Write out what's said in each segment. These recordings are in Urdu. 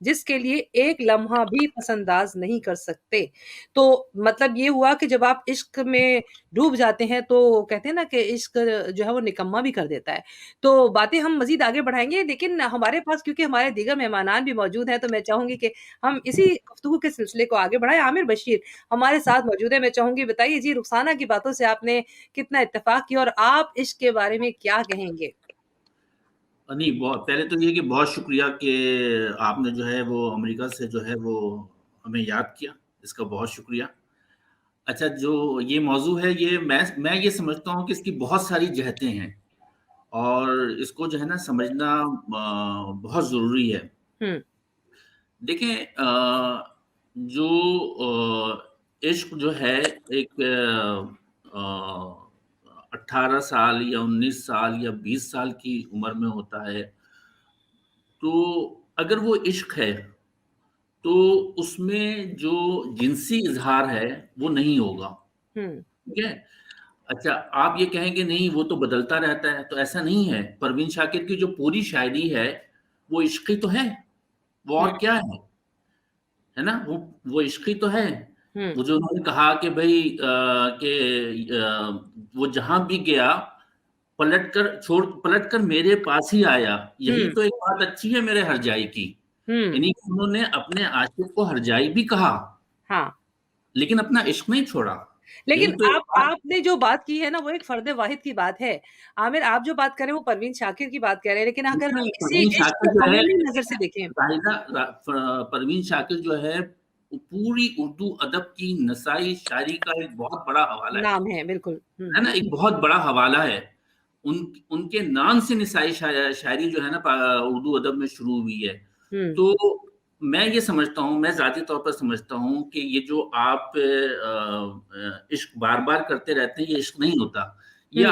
جس کے لیے ایک لمحہ بھی پسنداز نہیں کر سکتے. تو مطلب یہ ہوا کہ جب آپ عشق میں ڈوب جاتے ہیں تو کہتے ہیں نا کہ عشق جو ہے وہ نکما بھی کر دیتا ہے. تو باتیں ہم مزید آگے بڑھائیں گے، لیکن ہمارے پاس کیونکہ ہمارے دیگر مہمانان بھی موجود ہیں تو میں چاہوں گی کہ ہم اسی گفتگو کے سلسلے کو آگے بڑھائیں. عامر بشیر ہمارے ساتھ موجود ہے. میں چاہوں گی بتائیے جی، رخسانہ کی باتوں سے آپ نے کتنا اتفاق کیا اور آپ عشق کے بارے میں کیا کہیں گے؟ نہیں، بہت پہلے تو یہ کہ بہت شکریہ کہ آپ نے جو ہے وہ امریکہ سے جو ہے وہ ہمیں یاد کیا، اس کا بہت شکریہ. اچھا، جو یہ موضوع ہے یہ میں یہ سمجھتا ہوں کہ اس کی بہت ساری جہتیں ہیں اور اس کو جو ہے نا سمجھنا بہت ضروری ہے. ہوں دیکھیں، جو عشق جو ہے ایک 18 سال یا 19 سال یا 20 سال کی عمر میں ہوتا ہے. تو اگر وہ عشق ہے تو اس میں جو جنسی اظہار ہے وہ نہیں ہوگا. ہوں ٹھیک ہے. اچھا، آپ یہ کہیں گے نہیں وہ تو بدلتا رہتا ہے، تو ایسا نہیں ہے. پروین شاکر کی جو پوری شاعری ہے وہ عشقی تو ہے، وہ اور کیا ہے نا، وہ عشقی تو ہے. ہوں وہ جو انہوں نے کہا کہ بھائی کہ وہ جہاں بھی گیا پلٹ کر میرے پاس ہی آیا، یہی تو ایک بات اچھی ہے میرے ہرجائی کی. یعنی کہ انہوں نے اپنے عاشق کو ہرجائی بھی کہا ہاں، لیکن اپنا عشق نہیں چھوڑا. لیکن یہی تو ایک بات. آپ نے جو بات کی ہے نا وہ ایک فرد واحد کی بات ہے. عامر آپ جو بات کر رہے ہیں وہ پروین شاکر کی بات کر رہے ہیں، لیکن اگر ہم اسی پروین عشق شاکر کو جو ہے عمومی نظر سے دیکھیں. پروین شاکر جو ہے پوری اردو ادب کی نسائی شاعری کا ایک بہت بڑا حوالہ نام ہے بالکل. ہے نا، ایک بہت بڑا حوالہ ہے. ان کے نام سے نسائی شاعری جو ہے نا اردو ادب میں شروع ہوئی ہے. تو میں یہ سمجھتا ہوں، میں ذاتی طور پر سمجھتا ہوں کہ یہ جو آپ عشق بار بار کرتے رہتے ہیں یہ عشق نہیں ہوتا. یہ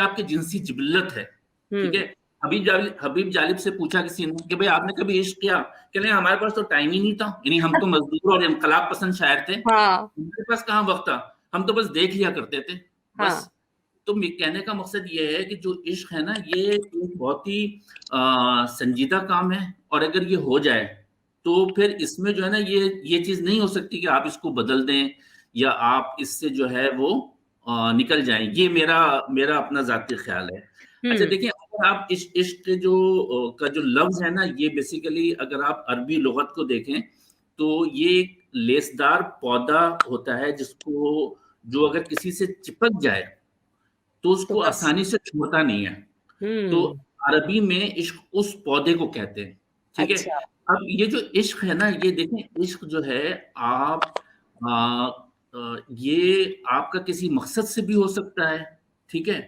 آپ کی جنسی جبلت ہے. ٹھیک ہے. حبیب جالب سے پوچھا کسی نے کہ بھئی آپ نے کبھی عشق کیا؟ کہ نہیں، ہمارے پاس تو ٹائم ہی نہیں تھا. یعنی ہم تو مزدور اور انقلاب پسند شاعر تھے، ہمارے پاس کہاں وقت تھا، ہم تو بس دیکھ لیا کرتے تھے بس. تو کہنے کا مقصد یہ ہے کہ جو عشق ہے نا یہ ایک بہت ہی سنجیدہ کام ہے، اور اگر یہ ہو جائے تو پھر اس میں جو ہے نا یہ چیز نہیں ہو سکتی کہ آپ اس کو بدل دیں یا آپ اس سے جو ہے وہ نکل جائیں. یہ میرا اپنا ذاتی خیال ہے. اچھا دیکھیں، اگر آپ اس عشق کا جو لفظ ہے نا یہ بیسیکلی اگر آپ عربی لغت کو دیکھیں تو یہ ایک لیسدار پودا ہوتا ہے جس کو جو اگر کسی سے چپک جائے تو اس کو آسانی سے چھوڑتا نہیں ہے. تو عربی میں عشق اس پودے کو کہتے ہیں. ٹھیک ہے. اب یہ جو عشق ہے نا یہ دیکھیں، عشق جو ہے یہ آپ کا کسی مقصد سے بھی ہو سکتا ہے. ٹھیک ہے،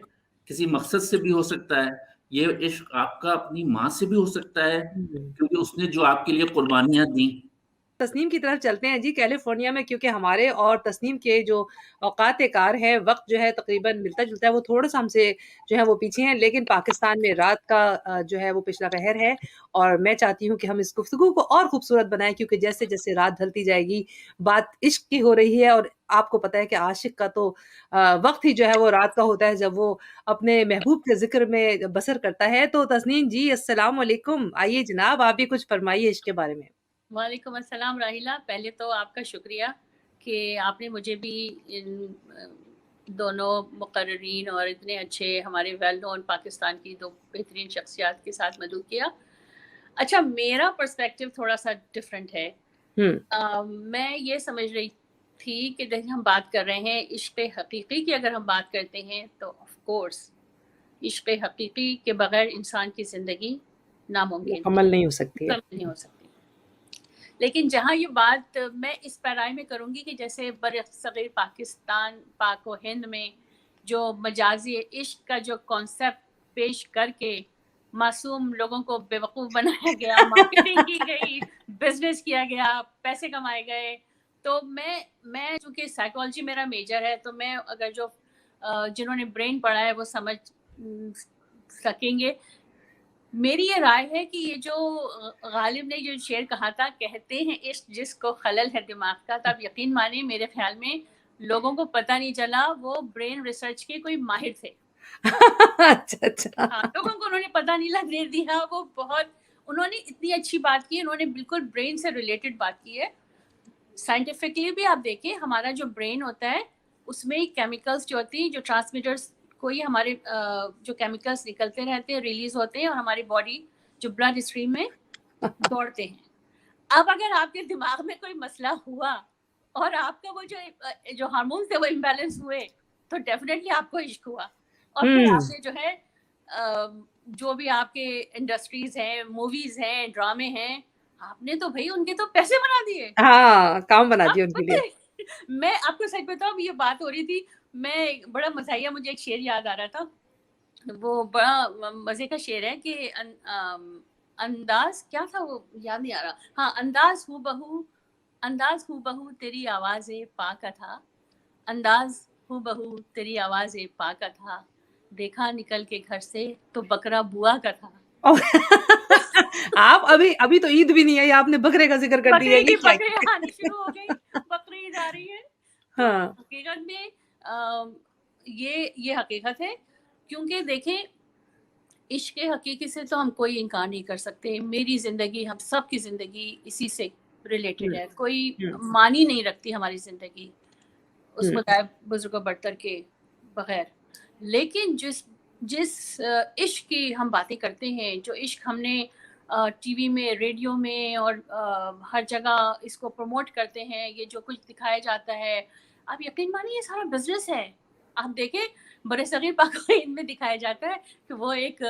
کسی مقصد سے بھی ہو سکتا ہے. یہ عشق آپ کا اپنی ماں سے بھی ہو سکتا ہے کیونکہ اس نے جو آپ کے لیے قربانیاں دیں. تسنیم کی طرف چلتے ہیں جی. کیلیفورنیا میں کیونکہ ہمارے اور تسنیم کے جو اوقات کار ہیں، وقت جو ہے تقریباً ملتا جلتا ہے، وہ تھوڑا سا ہم سے جو ہے وہ پیچھے ہیں، لیکن پاکستان میں رات کا جو ہے وہ پچھلا پہر ہے اور میں چاہتی ہوں کہ ہم اس گفتگو کو اور خوبصورت بنائیں، کیونکہ جیسے جیسے رات ڈھلتی جائے گی بات عشق کی ہو رہی ہے، اور آپ کو پتہ ہے کہ عاشق کا تو وقت ہی جو ہے وہ رات کا ہوتا ہے جب وہ اپنے محبوب کے ذکر میں بسر کرتا ہے. تو تسنیم جی السلام علیکم. آئیے جناب آپ بھی کچھ فرمائیے عشق کے بارے میں. وعلیکم السلام راحیلہ. پہلے تو آپ کا شکریہ کہ آپ نے مجھے بھی ان دونوں مقررین اور اتنے اچھے ہمارے ویل نون پاکستان کی دو بہترین شخصیات کے ساتھ مدعو کیا. اچھا، میرا پرسپیکٹیو تھوڑا سا ڈفرینٹ ہے. میں یہ سمجھ رہی تھی کہ جب ہم بات کر رہے ہیں عشق حقیقی کی، اگر ہم بات کرتے ہیں تو آف کورس عشق حقیقی کے بغیر انسان کی زندگی ناممکن، مکمل نہیں ہو سکتی ہے. نہیں ہو سکتی. لیکن جہاں یہ بات میں اس پیرائے میں کروں گی کہ جیسے برصغیر پاکستان، پاک و ہند میں جو مجازی عشق کا جو کانسیپٹ پیش کر کے معصوم لوگوں کو بیوقوف بنایا گیا، مارکیٹنگ کی گئی، بزنس کیا گیا، پیسے کمائے گئے. تو میں چونکہ سائیکالوجی میرا میجر ہے تو میں اگر جو جنہوں نے برین پڑھا ہے وہ سمجھ سکیں گے. میری یہ رائے ہے کہ یہ جو غالب نے جو شعر کہا تھا، کہتے ہیں عشق جس کو خلل ہے دماغ کا، تو آپ یقین مانیں میرے خیال میں لوگوں کو پتہ نہیں چلا وہ برین ریسرچ کے کوئی ماہر تھے. اچھا ہاں، لوگوں کو انہوں نے پتہ نہیں لگنے دیا. وہ بہت انہوں نے اتنی اچھی بات کی, انہوں نے بالکل برین سے ریلیٹڈ بات کی ہے. سائنٹیفکلی بھی آپ دیکھیں ہمارا جو برین ہوتا ہے اس میں کیمیکلس جو ہوتی ہیں, جو ٹرانسمیٹرس کوئی ہمارے جو کیمیکلس نکلتے رہتے ہیں, ریلیز ہوتے ہیں, اور ہماری باڈی جو بلڈ اسٹریم میں دوڑتے ہیں. اب اگر آپ کے دماغ میں کوئی مسئلہ ہوا اور آپ کا وہ جو ہارمونس تھے وہ امبیلنس ہوئے, تو ڈیفینیٹلی آپ کو عشق ہوا. اور پھر آپ نے جو ہے جو بھی آپ کے انڈسٹریز ہیں, موویز ہیں, ڈرامے ہیں, آپ نے تو بھائی ان کے تو پیسے بنا دیے. ہاں, کام بنا دیے ان کے لیے. میں آپ کو سچ بتاؤں, یہ بات ہو رہی تھی, میں بڑا مزاحیہ, مجھے ایک شعر یاد آ رہا تھا, وہ بڑا مزے کا شعر ہے کہ انداز کیا تھا وہ یاد نہیں آ رہا. ہاں, انداز ہو بہو تیری آواز پاک تھا, انداز ہو بہو تیری آواز پاک تھا, دیکھا نکل کے گھر سے تو بکرا بوا کا تھا. آپ ابھی تو عید بھی نہیں ہے, آپ نے بکرے کا ذکر کر دیا. بکرے آنی شروع ہو گئی, بکری عید آ رہی ہے. ہاں, حقیقت میں یہ حقیقت ہے, کیونکہ دیکھیں عشق حقیقی سے تو ہم کوئی انکار نہیں کر سکتے. میری زندگی, ہم سب کی زندگی اسی سے ریلیٹڈ ہے. کوئی معنی نہیں رکھتی ہماری زندگی اس خدائے بزرگ و برتر کے بغیر. لیکن جس عشق کی ہم باتیں کرتے ہیں, جو عشق ہم نے ٹی وی میں, ریڈیو میں اور ہر جگہ اس کو پروموٹ کرتے ہیں, یہ جو کچھ دکھایا جاتا ہے, آپ یقین مانیے یہ سارا بزنس ہے. آپ دیکھیں برے صغیر پاک و ہند میں دکھایا جاتا ہے کہ وہ ایک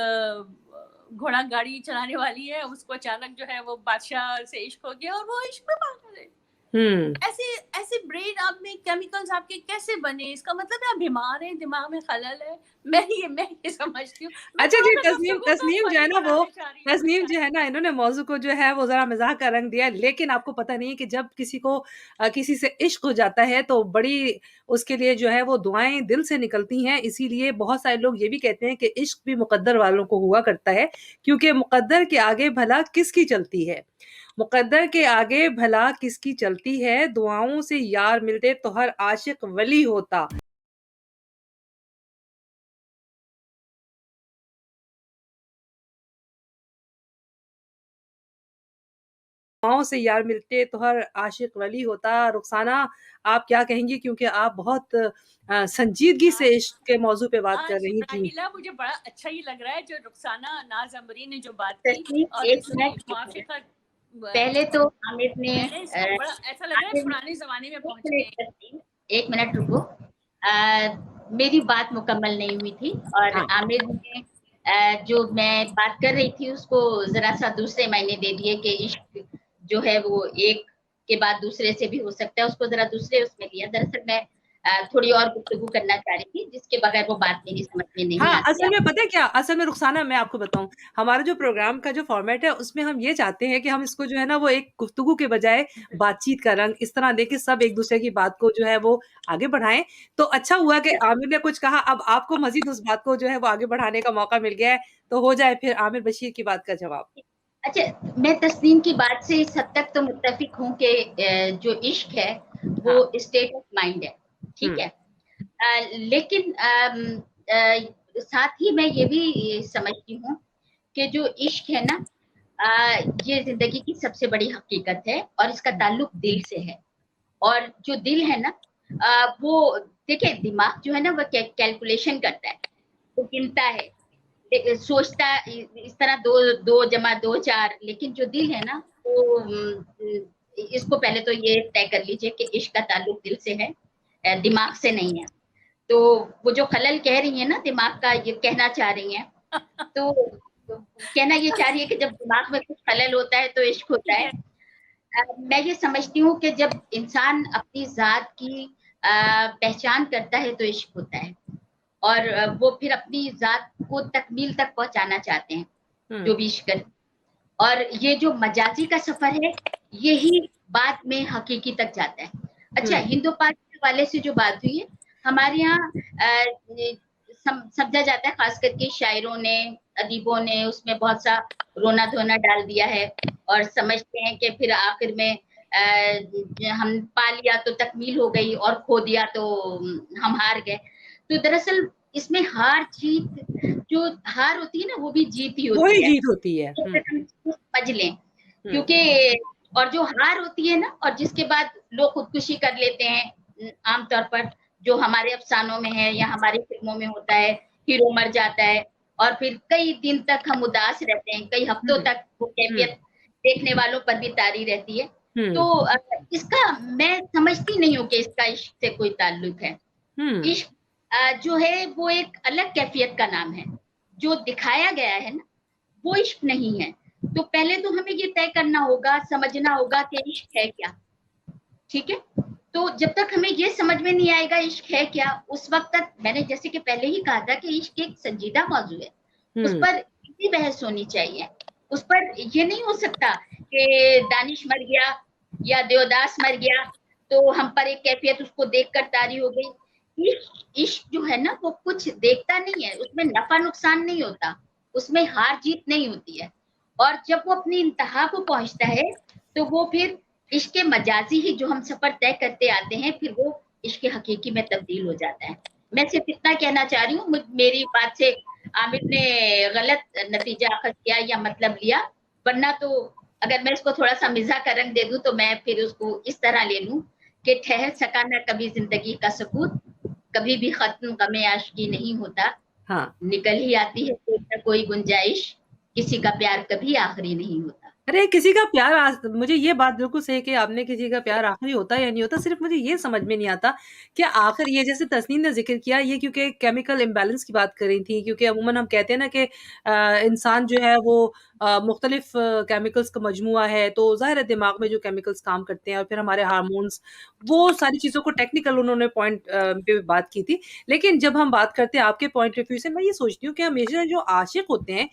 گھوڑا گاڑی چلانے والی ہے, اس کو اچانک جو ہے وہ بادشاہ سے عشق ہو گیا اور وہ عشق میں پاگل ہے. ایسے برین آپ میں کیمیکلز آپ کے کیسے بنے؟ اس کا مطلب آپ بیمار ہیں, دماغ میں خلل ہے. میں یہ سمجھتی ہوں. اچھا جی, تسنیم جو ہے نا, وہ تسنیم جو ہے نا, انہوں نے موضوع کو جو ہے وہ ذرا مزاح کا رنگ دیا, لیکن آپ کو پتہ نہیں کہ جب کسی سے عشق ہو جاتا ہے تو بڑی اس کے لیے جو ہے وہ دعائیں دل سے نکلتی ہیں. اسی لیے بہت سارے لوگ یہ بھی کہتے ہیں کہ عشق بھی مقدر والوں کو ہوا کرتا ہے, کیونکہ مقدر کے آگے بھلا کس کی چلتی ہے, مقدر کے آگے بھلا کس کی چلتی ہے, دعاؤں سے یار ملتے تو ہر عاشق ولی ہوتا. دعاؤں سے یار ملتے تو ہر عاشق ولی ہوتا. رخسانہ, آپ کیا کہیں گی, کیونکہ آپ بہت سنجیدگی سے عشق کے موضوع پہ بات کر رہی تھی. مجھے بڑا اچھا ہی لگ رہا ہے جو رخسانہ ناز امری نے جو بات کی, اور ایک اس میں منٹ, موافقت. پہلے تو عامر نے بڑا ایسا لگ رہا ہے پرانے زمانے میں پہنچ گئے. ایک منٹ رکو, میری بات مکمل نہیں ہوئی تھی, اور عامر نے جو میں بات کر رہی تھی اس کو ذرا سا دوسرے معنی دے دیے کہ عشق جو ہے وہ ایک کے بعد دوسرے سے بھی ہو سکتا ہے, اس کو ذرا دوسرے اس میں لیا. دراصل میں تھوڑی اور گفتگو کرنا چاہ رہی تھی جس کے بغیر وہ بات میری سمجھ میں نہیں آتی. اصل میں پتہ ہے کیا, اصل میں رخسانہ میں آپ کو بتاؤں, ہمارا جو پروگرام کا جو فارمیٹ ہے اس میں ہم یہ چاہتے ہیں کہ ہم اس کو جو ہے نا وہ ایک گفتگو کے بجائے بات چیت کا رنگ اس طرح دے کہ سب ایک دوسرے کی بات کو جو ہے وہ آگے بڑھائیں. تو اچھا ہوا کہ عامر نے کچھ کہا, اب آپ کو مزید اس بات کو جو ہے وہ آگے بڑھانے کا موقع مل گیا ہے, تو ہو جائے پھر عامر بشیر کی بات کا جواب. اچھا, میں تسنیم کی بات سے اس حد تک تو متفق ہوں کہ جو عشق ہے وہ اسٹیٹ آف مائنڈ ہے, ٹھیک ہے, لیکن ساتھ ہی میں یہ بھی سمجھتی ہوں کہ جو عشق ہے نا, یہ زندگی کی سب سے بڑی حقیقت ہے, اور اس کا تعلق دل سے ہے. اور جو دل ہے نا, وہ دیکھیں دماغ جو ہے نا وہ کیلکولیشن کرتا ہے, وہ گنتا ہے, سوچتا اس طرح 2 + 2 = 4, لیکن جو دل ہے نا وہ اس کو پہلے تو یہ طے کر لیجئے کہ عشق کا تعلق دل سے ہے, دماغ سے نہیں ہے. تو وہ جو خلل کہہ رہی ہیں نا, دماغ کا یہ کہنا چاہ رہی ہیں, تو کہنا یہ چاہ رہی ہے کہ جب دماغ میں کچھ خلل ہوتا ہے تو عشق ہوتا ہے. میں یہ سمجھتی ہوں کہ جب انسان اپنی ذات کی پہچان کرتا ہے تو عشق ہوتا ہے, اور وہ پھر اپنی ذات کو تکمیل تک پہنچانا چاہتے ہیں جو بھی عشق کرتے. اور یہ جو مجازی کا سفر ہے یہی بعد میں حقیقی تک جاتا ہے. اچھا, ہندو پاک کے حوالے سے جو بات ہوئی ہے, ہمارے یہاں سمجھا جاتا ہے, خاص کر کے شاعروں نے, ادیبوں نے اس میں بہت سا رونا دھونا ڈال دیا ہے, اور سمجھتے ہیں کہ پھر آخر میں ہم پا لیا تو تکمیل ہو گئی, اور کھو دیا تو ہم ہار گئے. تو دراصل اس میں ہار جیت، جو ہار ہوتی ہے نا وہ بھی جیت ہی وہی ہوتی ہے، جیت ہوتی ہے. سمجھ لیں. کیونکہ اور جو ہار ہوتی ہے نا، اور جس کے بعد لوگ خودکشی کر لیتے ہیں عام طور پر، جو ہمارے افسانوں میں ہے یا ہماری فلموں میں ہوتا ہے، ہیرو مر جاتا ہے اور پھر کئی دن تک ہم اداس رہتے ہیں، کئی ہفتوں تک وہ کیفیت دیکھنے والوں پر بھی طاری رہتی ہے. تو اس کا میں سمجھتی نہیں ہوں کہ اس کا عشق سے کوئی تعلق ہے. عشق جو ہے وہ ایک الگ کیفیت کا نام ہے. جو دکھایا گیا ہے نا وہ عشق نہیں ہے. تو پہلے تو ہمیں یہ طے کرنا ہوگا، سمجھنا ہوگا کہ عشق ہے کیا. ٹھیک ہے، تو جب تک ہمیں یہ سمجھ میں نہیں آئے گا عشق ہے کیا، اس وقت تک میں نے جیسے کہ پہلے ہی کہا تھا کہ عشق ایک سنجیدہ موضوع ہے. اس پر اتنی بحث ہونی چاہیے. اس پر یہ نہیں ہو سکتا کہ دانش مر گیا یا دیوداس مر گیا تو ہم پر ایک کیفیت اس کو دیکھ کر طاری ہو گئی. عشق جو ہے نا وہ کچھ دیکھتا نہیں ہے، اس میں نفع نقصان نہیں ہوتا، اس میں ہار جیت نہیں ہوتی ہے. اور جب وہ اپنی انتہا کو پہنچتا ہے تو وہ پھر عشق مجازی ہی جو ہم سفر طے کرتے آتے ہیں پھر وہ عشق حقیقی میں تبدیل ہو جاتا ہے. میں صرف اتنا کہنا چاہ رہی ہوں، میری بات سے عامر نے غلط نتیجہ اخذ کیا یا مطلب لیا، ورنہ تو اگر میں اس کو تھوڑا سا مزاح کا رنگ دے دوں تو میں پھر اس کو اس طرح لے لوں کہ ٹھہر سکا نہ کبھی زندگی کا سکوت، کبھی بھی ختم غم عاشقی نہیں ہوتا. نکل ہی آتی ہے کوئی نہ کوئی گنجائش، کسی کا پیار کبھی آخری نہیں ہوتا. ارے کسی کا پیار، مجھے یہ بات بالکل صحیح کہ آپ نے کسی کا پیار آخری ہوتا یا نہیں ہوتا. صرف مجھے یہ سمجھ میں نہیں آتا کہ آخر یہ جیسے تسنیم نے ذکر کیا یہ کیونکہ کیمیکل امبیلنس کی بات کر رہی تھی، کیونکہ عموماً ہم کہتے ہیں نا کہ انسان جو ہے وہ مختلف کیمیکلز کا مجموعہ ہے، تو ظاہر ہے دماغ میں جو کیمیکلز کام کرتے ہیں اور پھر ہمارے ہارمونز، وہ ساری چیزوں کو ٹیکنیکل انہوں نے پوائنٹ پہ بات کی تھی. لیکن جب ہم بات کرتے ہیں آپ کے پوائنٹ آف ویو سے، میں یہ سوچتی ہوں کہ ہمیشہ جو عاشق ہوتے ہیں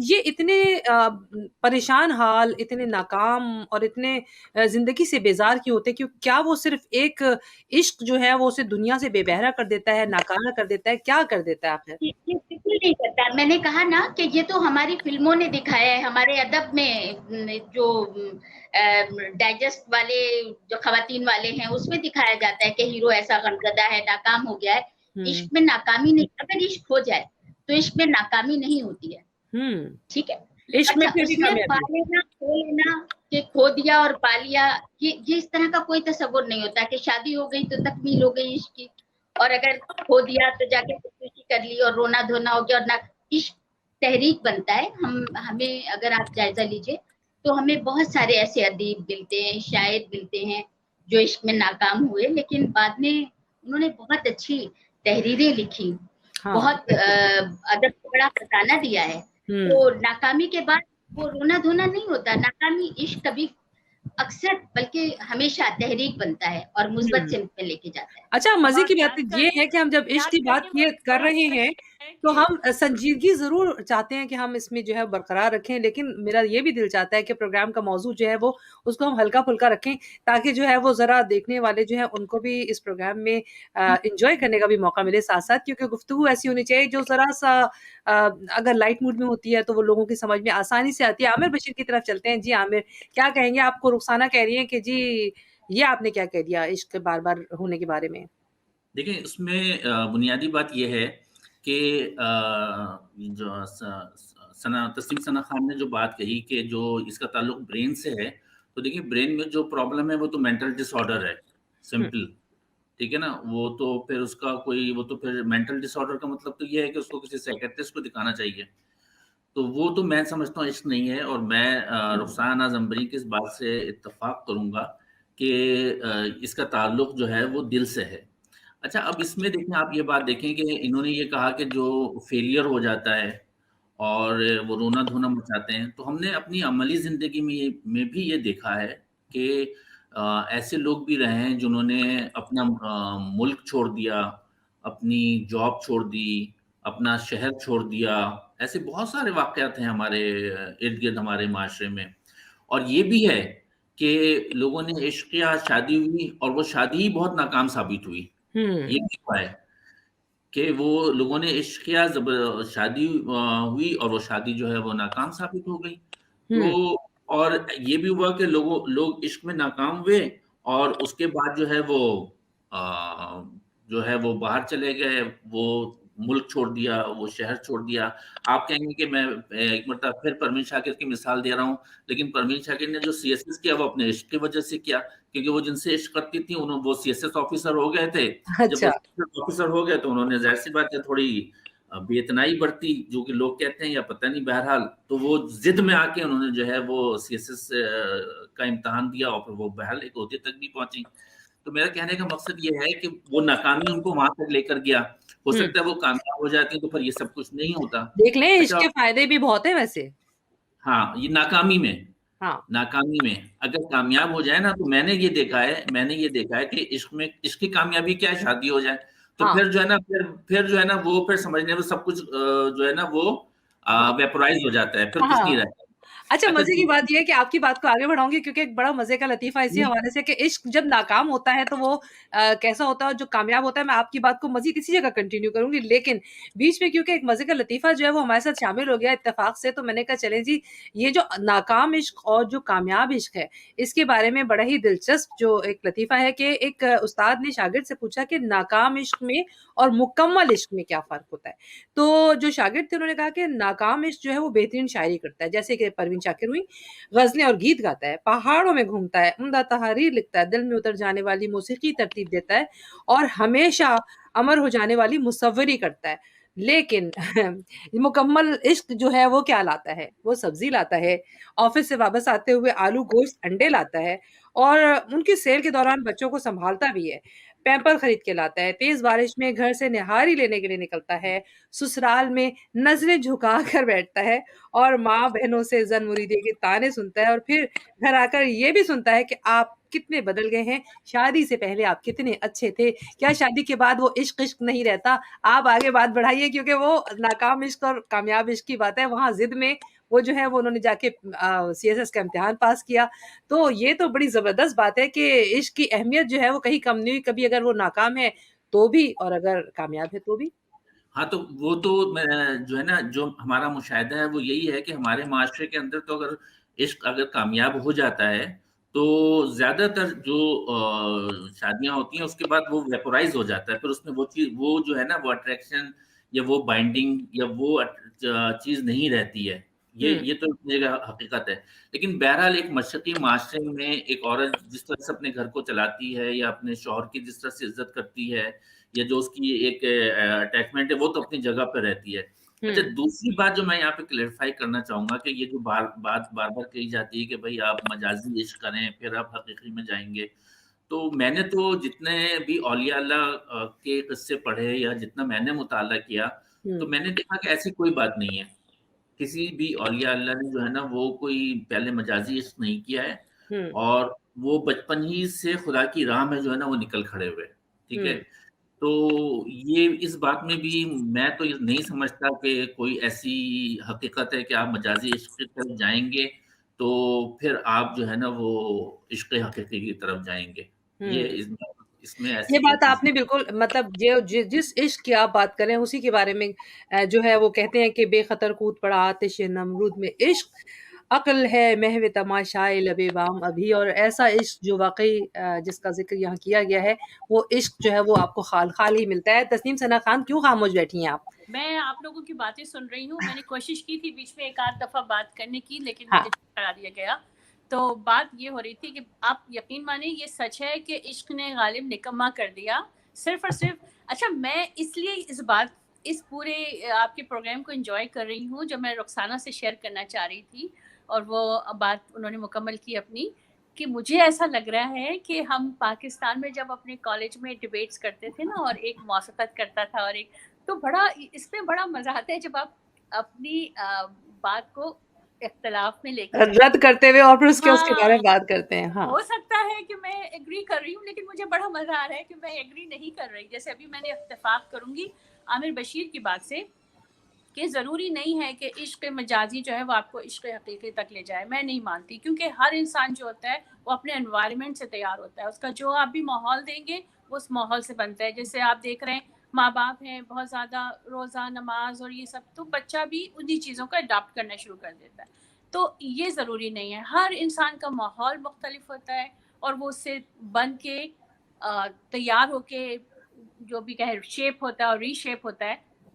یہ اتنے پریشان حال، اتنے ناکام اور اتنے زندگی سے بیزار کیوں ہوتے ہیں؟ کیا وہ صرف ایک عشق جو ہے وہ اسے دنیا سے بے بہرا کر دیتا ہے، ناکارہ کر دیتا ہے، کیا کر دیتا ہے آخر؟ یہ بالکل نہیں کرتا. میں نے کہا نا کہ یہ تو ہماری فلموں نے دکھایا ہے، ہمارے ادب میں جو ڈائجسٹ والے جو خواتین والے ہیں اس میں دکھایا جاتا ہے کہ ہیرو ایسا غمزدہ ہے، ناکام ہو گیا ہے. عشق میں ناکامی نہیں، اگر عشق ہو جائے تو عشق میں ناکامی نہیں ہوتی ہے. ٹھیک ہے، عشق میں اچھا پھر اس بھی میں کامیابی پا لینا کھو لینا کہ کھو دیا اور پا لیا، یہ اس طرح کا کوئی تصور نہیں ہوتا کہ شادی ہو گئی تو تکمیل ہو گئی عشق کی، اور اگر کھو دیا تو جا کے خودکشی کر لی اور رونا دھونا ہو گیا. اور نہ عشق تحریک بنتا ہے. ہمیں اگر آپ جائزہ لیجئے تو ہمیں بہت سارے ایسے ادیب ملتے ہیں، شاعر ملتے ہیں جو عشق میں ناکام ہوئے لیکن بعد میں انہوں نے بہت اچھی تحریریں لکھی، بہت ادب کو بڑا خزانہ دیا ہے. تو ناکامی کے بعد وہ رونا دھونا نہیں ہوتا. ناکامی عشق کبھی اکثر بلکہ ہمیشہ تحریک بنتا ہے اور مثبت سمت میں لے کے جاتا ہے. اچھا مزے کی بات یہ ہے کہ ہم جب عشق کی بات کر رہے ہیں تو ہم سنجیدگی ضرور چاہتے ہیں کہ ہم اس میں جو ہے برقرار رکھیں، لیکن میرا یہ بھی دل چاہتا ہے کہ پروگرام کا موضوع جو ہے وہ اس کو ہم ہلکا پھلکا رکھیں تاکہ جو ہے وہ ذرا دیکھنے والے جو ہے ان کو بھی اس پروگرام میں انجوائے کرنے کا بھی موقع ملے ساتھ ساتھ، کیونکہ گفتگو ایسی ہونی چاہیے جو ذرا سا اگر لائٹ موڈ میں ہوتی ہے تو وہ لوگوں کی سمجھ میں آسانی سے آتی ہے. عامر بشیر کی طرف چلتے ہیں. جی عامر کیا کہیں گے؟ آپ کو رخسانہ کہہ رہی ہیں کہ جی یہ آپ نے کیا کہہ دیا عشق بار بار ہونے کے بارے میں؟ دیکھیں اس میں بنیادی بات یہ ہے کہ جو تسنیم ثنا خان نے جو بات کہی کہ جو اس کا تعلق برین سے ہے، تو دیکھیں برین میں جو پرابلم ہے وہ تو مینٹل ڈس آرڈر ہے، سمپل. ٹھیک ہے نا، وہ تو پھر اس کا کوئی وہ تو پھر مینٹل ڈس آرڈر کا مطلب تو یہ ہے کہ اس کو کسی سائیکیٹرسٹ کو دکھانا چاہیے. تو وہ تو میں سمجھتا ہوں عشق نہیں ہے. اور میں رخسانہ زمبری کی اس بات سے اتفاق کروں گا کہ اس کا تعلق جو ہے وہ دل سے ہے. اچھا اب اس میں دیکھیں، آپ یہ بات دیکھیں کہ انہوں نے یہ کہا کہ جو فیلئر ہو جاتا ہے اور وہ رونا دھونا مچاتے ہیں، تو ہم نے اپنی عملی زندگی میں بھی یہ دیکھا ہے کہ ایسے لوگ بھی رہے ہیں جنہوں نے اپنا ملک چھوڑ دیا، اپنی جاب چھوڑ دی، اپنا شہر چھوڑ دیا. ایسے بہت سارے واقعات ہیں ہمارے ارد گرد ہمارے معاشرے میں. اور یہ بھی ہے کہ لوگوں نے عشق کیا، شادی ہوئی اور وہ شادی ہی بہت ناکام ثابت ہوئی. یہ بھی ہوا ہے کہ وہ لوگوں نے عشق کیا، شادی ہوئی اور وہ شادی جو ہے وہ ناکام ثابت ہو گئی. تو اور یہ بھی ہوا کہ لوگ عشق میں ناکام ہوئے اور اس کے بعد جو ہے وہ باہر چلے گئے، وہ ملک چھوڑ دیا, وہ شہر چھوڑ دیا. آپ کہیں گے کہ میں ایک مرتبہ پھر پروین شاکر کی مثال دے رہا ہوں, لیکن پروین شاکر نے جو سی ایس ایس کیا وہ اپنے عشق کی وجہ سے کیا, کیونکہ وہ جن سے عشق کرتی تھی وہ سی ایس ایس آفیسر ہو گئے تھے. جب وہ آفیسر ہو گئے تو انہوں نے ظاہر سی بات ہے تھوڑی بے اتنائی برتی, جو کہ لوگ کہتے ہیں یا پتہ نہیں, بہرحال تو وہ ضد میں آ کے انہوں نے جو ہے وہ سی ایس ایس کا امتحان دیا اور پھر وہ بہرحال ایک عہدے تک بھی پہنچی. تو میرا کہنے کا مقصد یہ ہے کہ وہ ناکامی ان کو وہاں تک لے کر گیا. ہو سکتا ہے وہ کامیاب ہو جاتی ہیں تو پھر یہ سب کچھ نہیں ہوتا. دیکھ لیں عشق کے فائدے بھی بہت ہیں ویسے. ہاں, یہ ناکامی میں اگر کامیاب ہو جائے نا, تو میں نے یہ دیکھا ہے کہ عشق کی کامیابی کیا ہے, شادی ہو جائے تو پھر جو ہے نا وہ پھر سمجھنے میں سب کچھ جو ہے نا وہ ویپورائز ہو جاتا ہے, پھر کچھ نہیں رہتا. اچھا, مزے کی بات یہ ہے کہ آپ کی بات کو آگے بڑھاؤں گی کیونکہ ایک بڑا مزے کا لطیفہ اسی حوالے سے کہ عشق جب ناکام ہوتا ہے تو وہ کیسا ہوتا ہے, اور جو کامیاب ہوتا ہے. میں آپ کی بات کو مزید اسی جگہ کنٹینیو کروں گی, لیکن بیچ میں کیونکہ ایک مزے کا لطیفہ جو ہے وہ ہمارے ساتھ شامل ہو گیا اتفاق سے, تو میں نے کہا چلیں جی یہ جو ناکام عشق اور جو کامیاب عشق ہے اس کے بارے میں بڑا ہی دلچسپ جو ایک لطیفہ ہے کہ ایک استاد نے شاگرد سے پوچھا کہ ناکام عشق میں اور مکمل عشق میں کیا فرق ہوتا ہے. تو جو شاگرد تھے انہوں نے کہا کہ ناکام عشق جو ہے وہ بہترین شاعری کرتا ہے, جیسے کہ پروین شاکر ہوئی, غزلیں اور گیت گاتا ہے, پہاڑوں میں گھومتا ہے, عمدہ تحریر لکھتا ہے, دل میں اتر جانے والی موسیقی ترتیب دیتا ہے اور ہمیشہ امر ہو جانے والی مصوری کرتا ہے. لیکن مکمل عشق جو ہے وہ کیا لاتا ہے, وہ سبزی لاتا ہے, آفس سے واپس آتے ہوئے آلو گوشت انڈے لاتا ہے, اور ان کی سیل کے دوران بچوں کو سنبھالتا بھی ہے, پیمپر خرید کے لاتا ہے, تیز بارش میں گھر سے نہاری لینے کے لیے نکلتا ہے, سسرال میں نظریں جھکا کر بیٹھتا ہے اور ماں بہنوں سے زن مریدے کے تانے سنتا ہے, اور پھر گھر آ کر یہ بھی سنتا ہے کہ آپ کتنے بدل گئے ہیں, شادی سے پہلے آپ کتنے اچھے تھے, کیا شادی کے بعد وہ عشق نہیں رہتا. آپ آگے بات بڑھائیے کیونکہ وہ ناکام عشق اور کامیاب عشق کی بات ہے. وہاں ضد میں وہ جو ہے وہ انہوں نے جا کے سی ایس ایس کا امتحان پاس کیا. تو یہ تو بڑی زبردست بات ہے کہ عشق کی اہمیت جو ہے وہ کہیں کم نہیں ہوئی, کبھی اگر وہ ناکام ہے تو بھی اور اگر کامیاب ہے تو بھی. ہاں, تو وہ تو جو ہے نا جو ہمارا مشاہدہ ہے وہ یہی ہے کہ ہمارے معاشرے کے اندر تو اگر عشق اگر کامیاب ہو جاتا ہے تو زیادہ تر جو شادیاں ہوتی ہیں اس کے بعد وہ ویپورائز ہو جاتا ہے, پھر اس میں وہ چیز وہ جو ہے نا وہ اٹریکشن یا وہ بائنڈنگ یا وہ چیز نہیں رہتی ہے. یہ تو حقیقت ہے. لیکن بہرحال ایک مشرقی معاشرے میں ایک عورت جس طرح سے اپنے گھر کو چلاتی ہے یا اپنے شوہر کی جس طرح سے عزت کرتی ہے یا جو اس کی ایک اٹیچمنٹ ہے وہ تو اپنی جگہ پہ رہتی ہے. اچھا, دوسری بات جو میں یہاں پہ کلیئرفائی کرنا چاہوں گا کہ یہ جو بات بار بار کہی جاتی ہے کہ بھائی آپ مجازی عشق کریں پھر آپ حقیقی میں جائیں گے, تو میں نے تو جتنے بھی اولیاء اللہ کے قصے پڑھے یا جتنا میں نے مطالعہ کیا تو میں نے دیکھا کہ ایسی کوئی بات نہیں ہے. کسی بھی اولیاء اللہ نے جو ہے نا وہ کوئی پہلے مجازی عشق نہیں کیا ہے, اور وہ بچپن ہی سے خدا کی راہ میں جو ہے نا وہ نکل کھڑے ہوئے. ٹھیک ہے, تو یہ اس بات میں بھی میں تو نہیں سمجھتا کہ کوئی ایسی حقیقت ہے کہ آپ مجازی عشق کی طرف جائیں گے تو پھر آپ جو ہے نا وہ عشق حقیقی کی طرف جائیں گے. یہ بات آپ نے بالکل مطلب جس عشق کی آپ بات کریں اسی کے بارے میں جو ہے وہ کہتے ہیں کہ بے خطر کود پڑا آتش نمرود میں عشق, عقل ہے محو تماشائے لبے بام ابھی, اور ایسا عشق جو واقعی جس کا ذکر یہاں کیا گیا ہے وہ عشق جو ہے وہ آپ کو خال ہی ملتا ہے. تسنیم ثنا خان, کیوں خاموش بیٹھی ہیں آپ؟ میں آپ لوگوں کی باتیں سن رہی ہوں. میں نے کوشش کی تھی بیچ میں ایک آدھ دفعہ بات کرنے کی, لیکن مجھے کرا دیا گیا. تو بات یہ ہو رہی تھی کہ آپ یقین مانیں یہ سچ ہے کہ عشق نے غالب نکما کر دیا, صرف اور صرف. اچھا, میں اس لیے اس پورے آپ کے پروگرام کو انجوائے کر رہی ہوں جو میں رخسانہ سے شیئر کرنا چاہ رہی تھی, اور وہ بات انہوں نے مکمل کی اپنی, کہ مجھے ایسا لگ رہا ہے کہ ہم پاکستان میں جب اپنے کالج میں ڈیبیٹس کرتے تھے نا, اور ایک موافقت کرتا تھا اور ایک, تو بڑا اس میں بڑا مزہ آتا ہے جب آپ اپنی بات کو اختلاف میں لے کے رد کرتے ہوئے اور پھر اس کے بارے میں بات کرتے ہیں. ہو سکتا ہے کہ میں ایگری کر رہی ہوں, لیکن مجھے بڑا مزہ آ رہا ہے کہ میں ایگری نہیں کر رہی. جیسے ابھی میں نے اتفاق کروں گی عامر بشیر کی بات سے کہ ضروری نہیں ہے کہ عشق مجازی جو ہے وہ آپ کو عشق حقیقی تک لے جائے. میں نہیں مانتی, کیونکہ ہر انسان جو ہوتا ہے وہ اپنے انوائرمنٹ سے تیار ہوتا ہے. اس کا جو آپ بھی ماحول دیں گے وہ اس ماحول سے بنتا ہے. جیسے آپ دیکھ رہے ہیں ماں باپ ہیں بہت زیادہ روزہ نماز اور یہ سب, تو بچہ بھی انہی چیزوں کو اڈاپٹ کرنا شروع کر دیتا ہے. تو یہ ضروری نہیں ہے, ہر انسان کا ماحول مختلف ہوتا ہے اور وہ اس سے بن کے تیار ہو کے جو بھی کہے شیپ ہوتا ہے اور ری شیپ ہوتا ہے,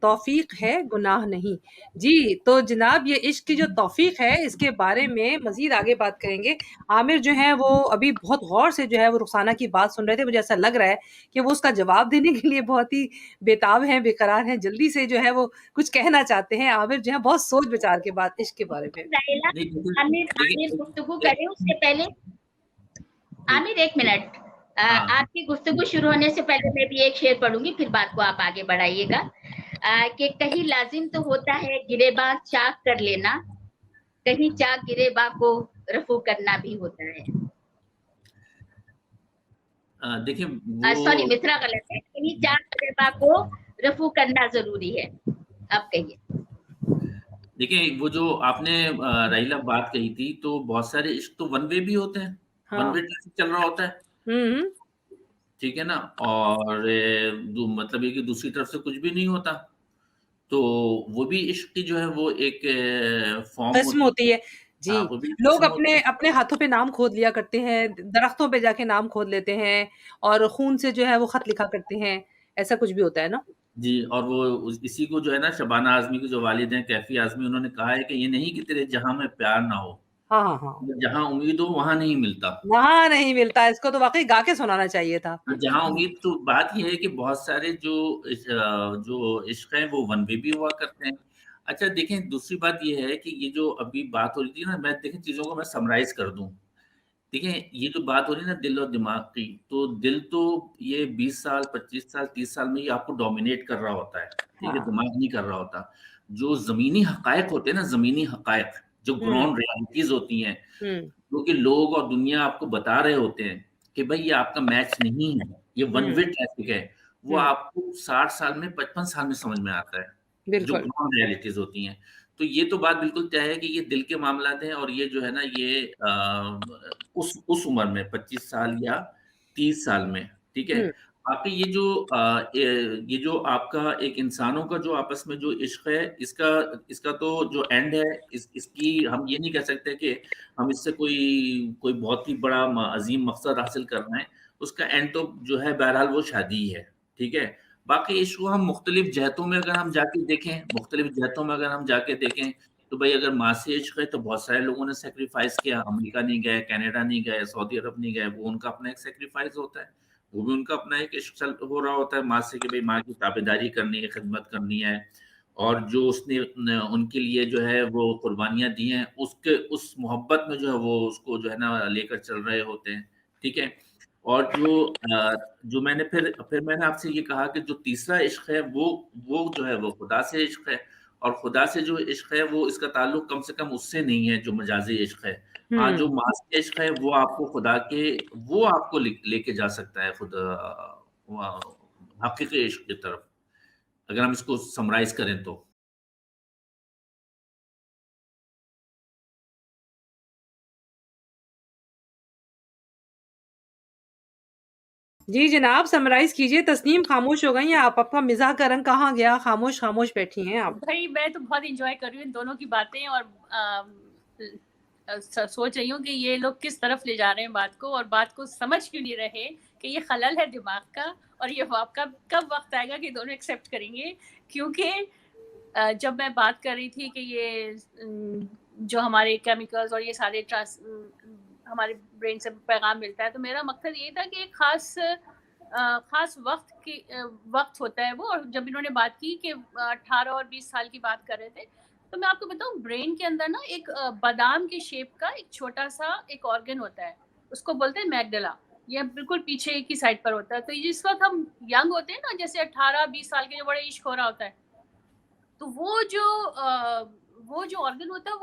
توفیق ہے گناہ نہیں. جی تو جناب یہ عشق کی جو توفیق ہے اس کے بارے میں مزید آگے بات کریں گے. عامر جو ہے وہ ابھی بہت غور سے جو ہے وہ رخسانہ کی بات سن رہے تھے. مجھے ایسا لگ رہا ہے کہ وہ اس کا جواب دینے کے لیے بہت ہی بےتاب ہیں, بے قرار ہیں, جلدی سے جو ہے وہ کچھ کہنا چاہتے ہیں. عامر جو ہے بہت سوچ بچار کے بعد عشق کے بارے میں. عامر گفتگو کرے اس سے پہلے, عامر ایک منٹ, آپ کی گفتگو شروع ہونے سے پہلے میں بھی ایک شعر پڑھوں گی, پھر بات کو آپ آگے بڑھائیے گا. کہ کہیں لازم تو ہوتا ہے گریباں چاک کر لینا, کہیں چاک گریباں کو رفو کرنا بھی ہوتا ہے. دیکھیں سوری مصرع غلط ہے, کہیں چاک گریباں کو رفو کرنا ضروری ہے. اب کہیے. دیکھیں وہ جو آپ نے راہیلہ بات کہی تھی, تو بہت سارے عشق تو ون وے بھی ہوتے ہیں, ون وے ٹریفک چل رہا ہوتا ہے, ٹھیک ہے نا, اور مطلب یہ کہ دوسری طرف سے کچھ بھی نہیں ہوتا, تو وہ بھی عشق کی جو ہے وہ ایک فارم ہوتی ہے. جی لوگ اپنے ہاتھوں پہ نام کھود لیا کرتے ہیں, درختوں پہ جا کے نام کھود لیتے ہیں, اور خون سے جو ہے وہ خط لکھا کرتے ہیں, ایسا کچھ بھی ہوتا ہے نا. جی, اور وہ اسی کو جو ہے نا شبانہ اعظمی کے جو والد ہیں کیفی اعظمی, انہوں نے کہا ہے کہ یہ نہیں کہ تیرے جہاں میں پیار نہ ہو, جہاں امید ہو وہاں نہیں ملتا, وہاں نہیں ملتا. اس کو تو واقعی گا کے سنانا چاہیے تھا. جہاں امید. تو بات یہ ہے کہ بہت سارے جو عشق ہیں وہ ون وے بھی ہوا کرتے ہیں. اچھا دیکھیں دوسری بات یہ ہے کہ یہ جو ابھی بات ہو رہی تھی نا, میں دیکھیں چیزوں کو میں سمرائز کر دوں. دیکھیں یہ جو بات ہو رہی ہے نا دل اور دماغ کی, تو دل تو یہ 20 سال 25 سال 30 سال میں یہ آپ کو ڈومینیٹ کر رہا ہوتا ہے, ٹھیک ہے, دماغ نہیں کر رہا ہوتا. جو زمینی حقائق ہوتے ہیں نا, زمینی حقائق جو گراؤنڈ ریالٹیز ہوتی ہیں, جو کہ لوگ اور دنیا آپ کو بتا رہے ہوتے ہیں کہ بھائی یہ آپ کا میچ نہیں ہے, یہ ون وے ٹریفک ہے, وہ آپ کو 60 سال میں 55 سال میں سمجھ میں آتا ہے, جو گراؤنڈ ریالٹیز ہوتی ہیں. تو یہ تو بات بالکل طے ہے کہ یہ دل کے معاملات ہیں, اور یہ جو ہے نا یہ اس عمر میں 25 سال یا 30 سال میں, ٹھیک ہے. باقی یہ جو آپ کا ایک انسانوں کا جو آپس میں جو عشق ہے, اس کا تو جو اینڈ ہے, اس کی ہم یہ نہیں کہہ سکتے کہ ہم اس سے کوئی بہت ہی بڑا عظیم مقصد حاصل کرنا ہے. اس کا اینڈ تو جو ہے بہرحال وہ شادی ہے, ٹھیک ہے. باقی عشق کو ہم مختلف جہتوں میں اگر ہم جا کے دیکھیں, تو بھائی اگر ماں سے عشق ہے تو بہت سارے لوگوں نے سیکریفائس کیا, امریکہ نہیں گئے, کینیڈا نہیں گئے, سعودی عرب نہیں گئے, وہ ان کا اپنا ایک سیکریفائس ہوتا ہے, وہ بھی ان کا اپنا ایک عشق ہو رہا ہوتا ہے ماں سے, کہ بھائی ماں کی تابعداری کرنی ہے, خدمت کرنی ہے, اور جو اس نے ان کے لیے جو ہے وہ قربانیاں دی ہیں, اس محبت میں جو ہے وہ اس کو جو ہے نا لے کر چل رہے ہوتے ہیں, ٹھیک ہے. اور جو میں نے پھر میں نے آپ سے یہ کہا کہ جو تیسرا عشق ہے وہ جو ہے وہ خدا سے عشق ہے, اور خدا سے جو عشق ہے وہ اس کا تعلق کم سے کم اس سے نہیں ہے جو مجازی عشق ہے. ہاں جو ماں سے عشق ہے وہ آپ کو وہ آپ کو لے کے جا سکتا ہے خود حقیقی عشق کی طرف, اگر ہم اس کو سمرائز کریں تو. جی جناب سمرائز کیجئے. تسنیم خاموش ہو گئی ہیں آپ, کا مزاح کا رنگ کہاں گیا؟ خاموش بیٹھی ہیں آپ. بھائی میں تو بہت انجوائے کر رہی ہوں ان دونوں کی باتیں, اور سوچ رہی ہوں کہ یہ لوگ کس طرف لے جا رہے ہیں بات کو, اور بات کو سمجھ کیوں نہیں رہے کہ یہ خلل ہے دماغ کا, اور یہ کب وقت آئے گا کہ دونوں ایکسیپٹ کریں گے. کیونکہ جب میں بات کر رہی تھی کہ یہ جو ہمارے کیمیکلز اور یہ سارے ہمارے برین سے پیغام ملتا ہے, تو میرا مقصد یہ تھا کہ ایک خاص وقت ہوتا ہے وہ. اور جب انہوں نے بات کی کہ 18 اور 20 سال کی بات کر رہے تھے, تو میں آپ کو بتاؤں برین کے اندر نا ایک بادام کے شیپ کا ایک چھوٹا سا ایک آرگن ہوتا ہے, اس کو بولتے ہیں میگڈلا. یہ بالکل پیچھے کی سائڈ پر ہوتا ہے. تو جس وقت ہم ینگ ہوتے ہیں نا, جیسے 18-20 سال کے جو بڑے عشق ہو رہا ہوتا ہے, تو وہ جو آرگن ہوتا ہے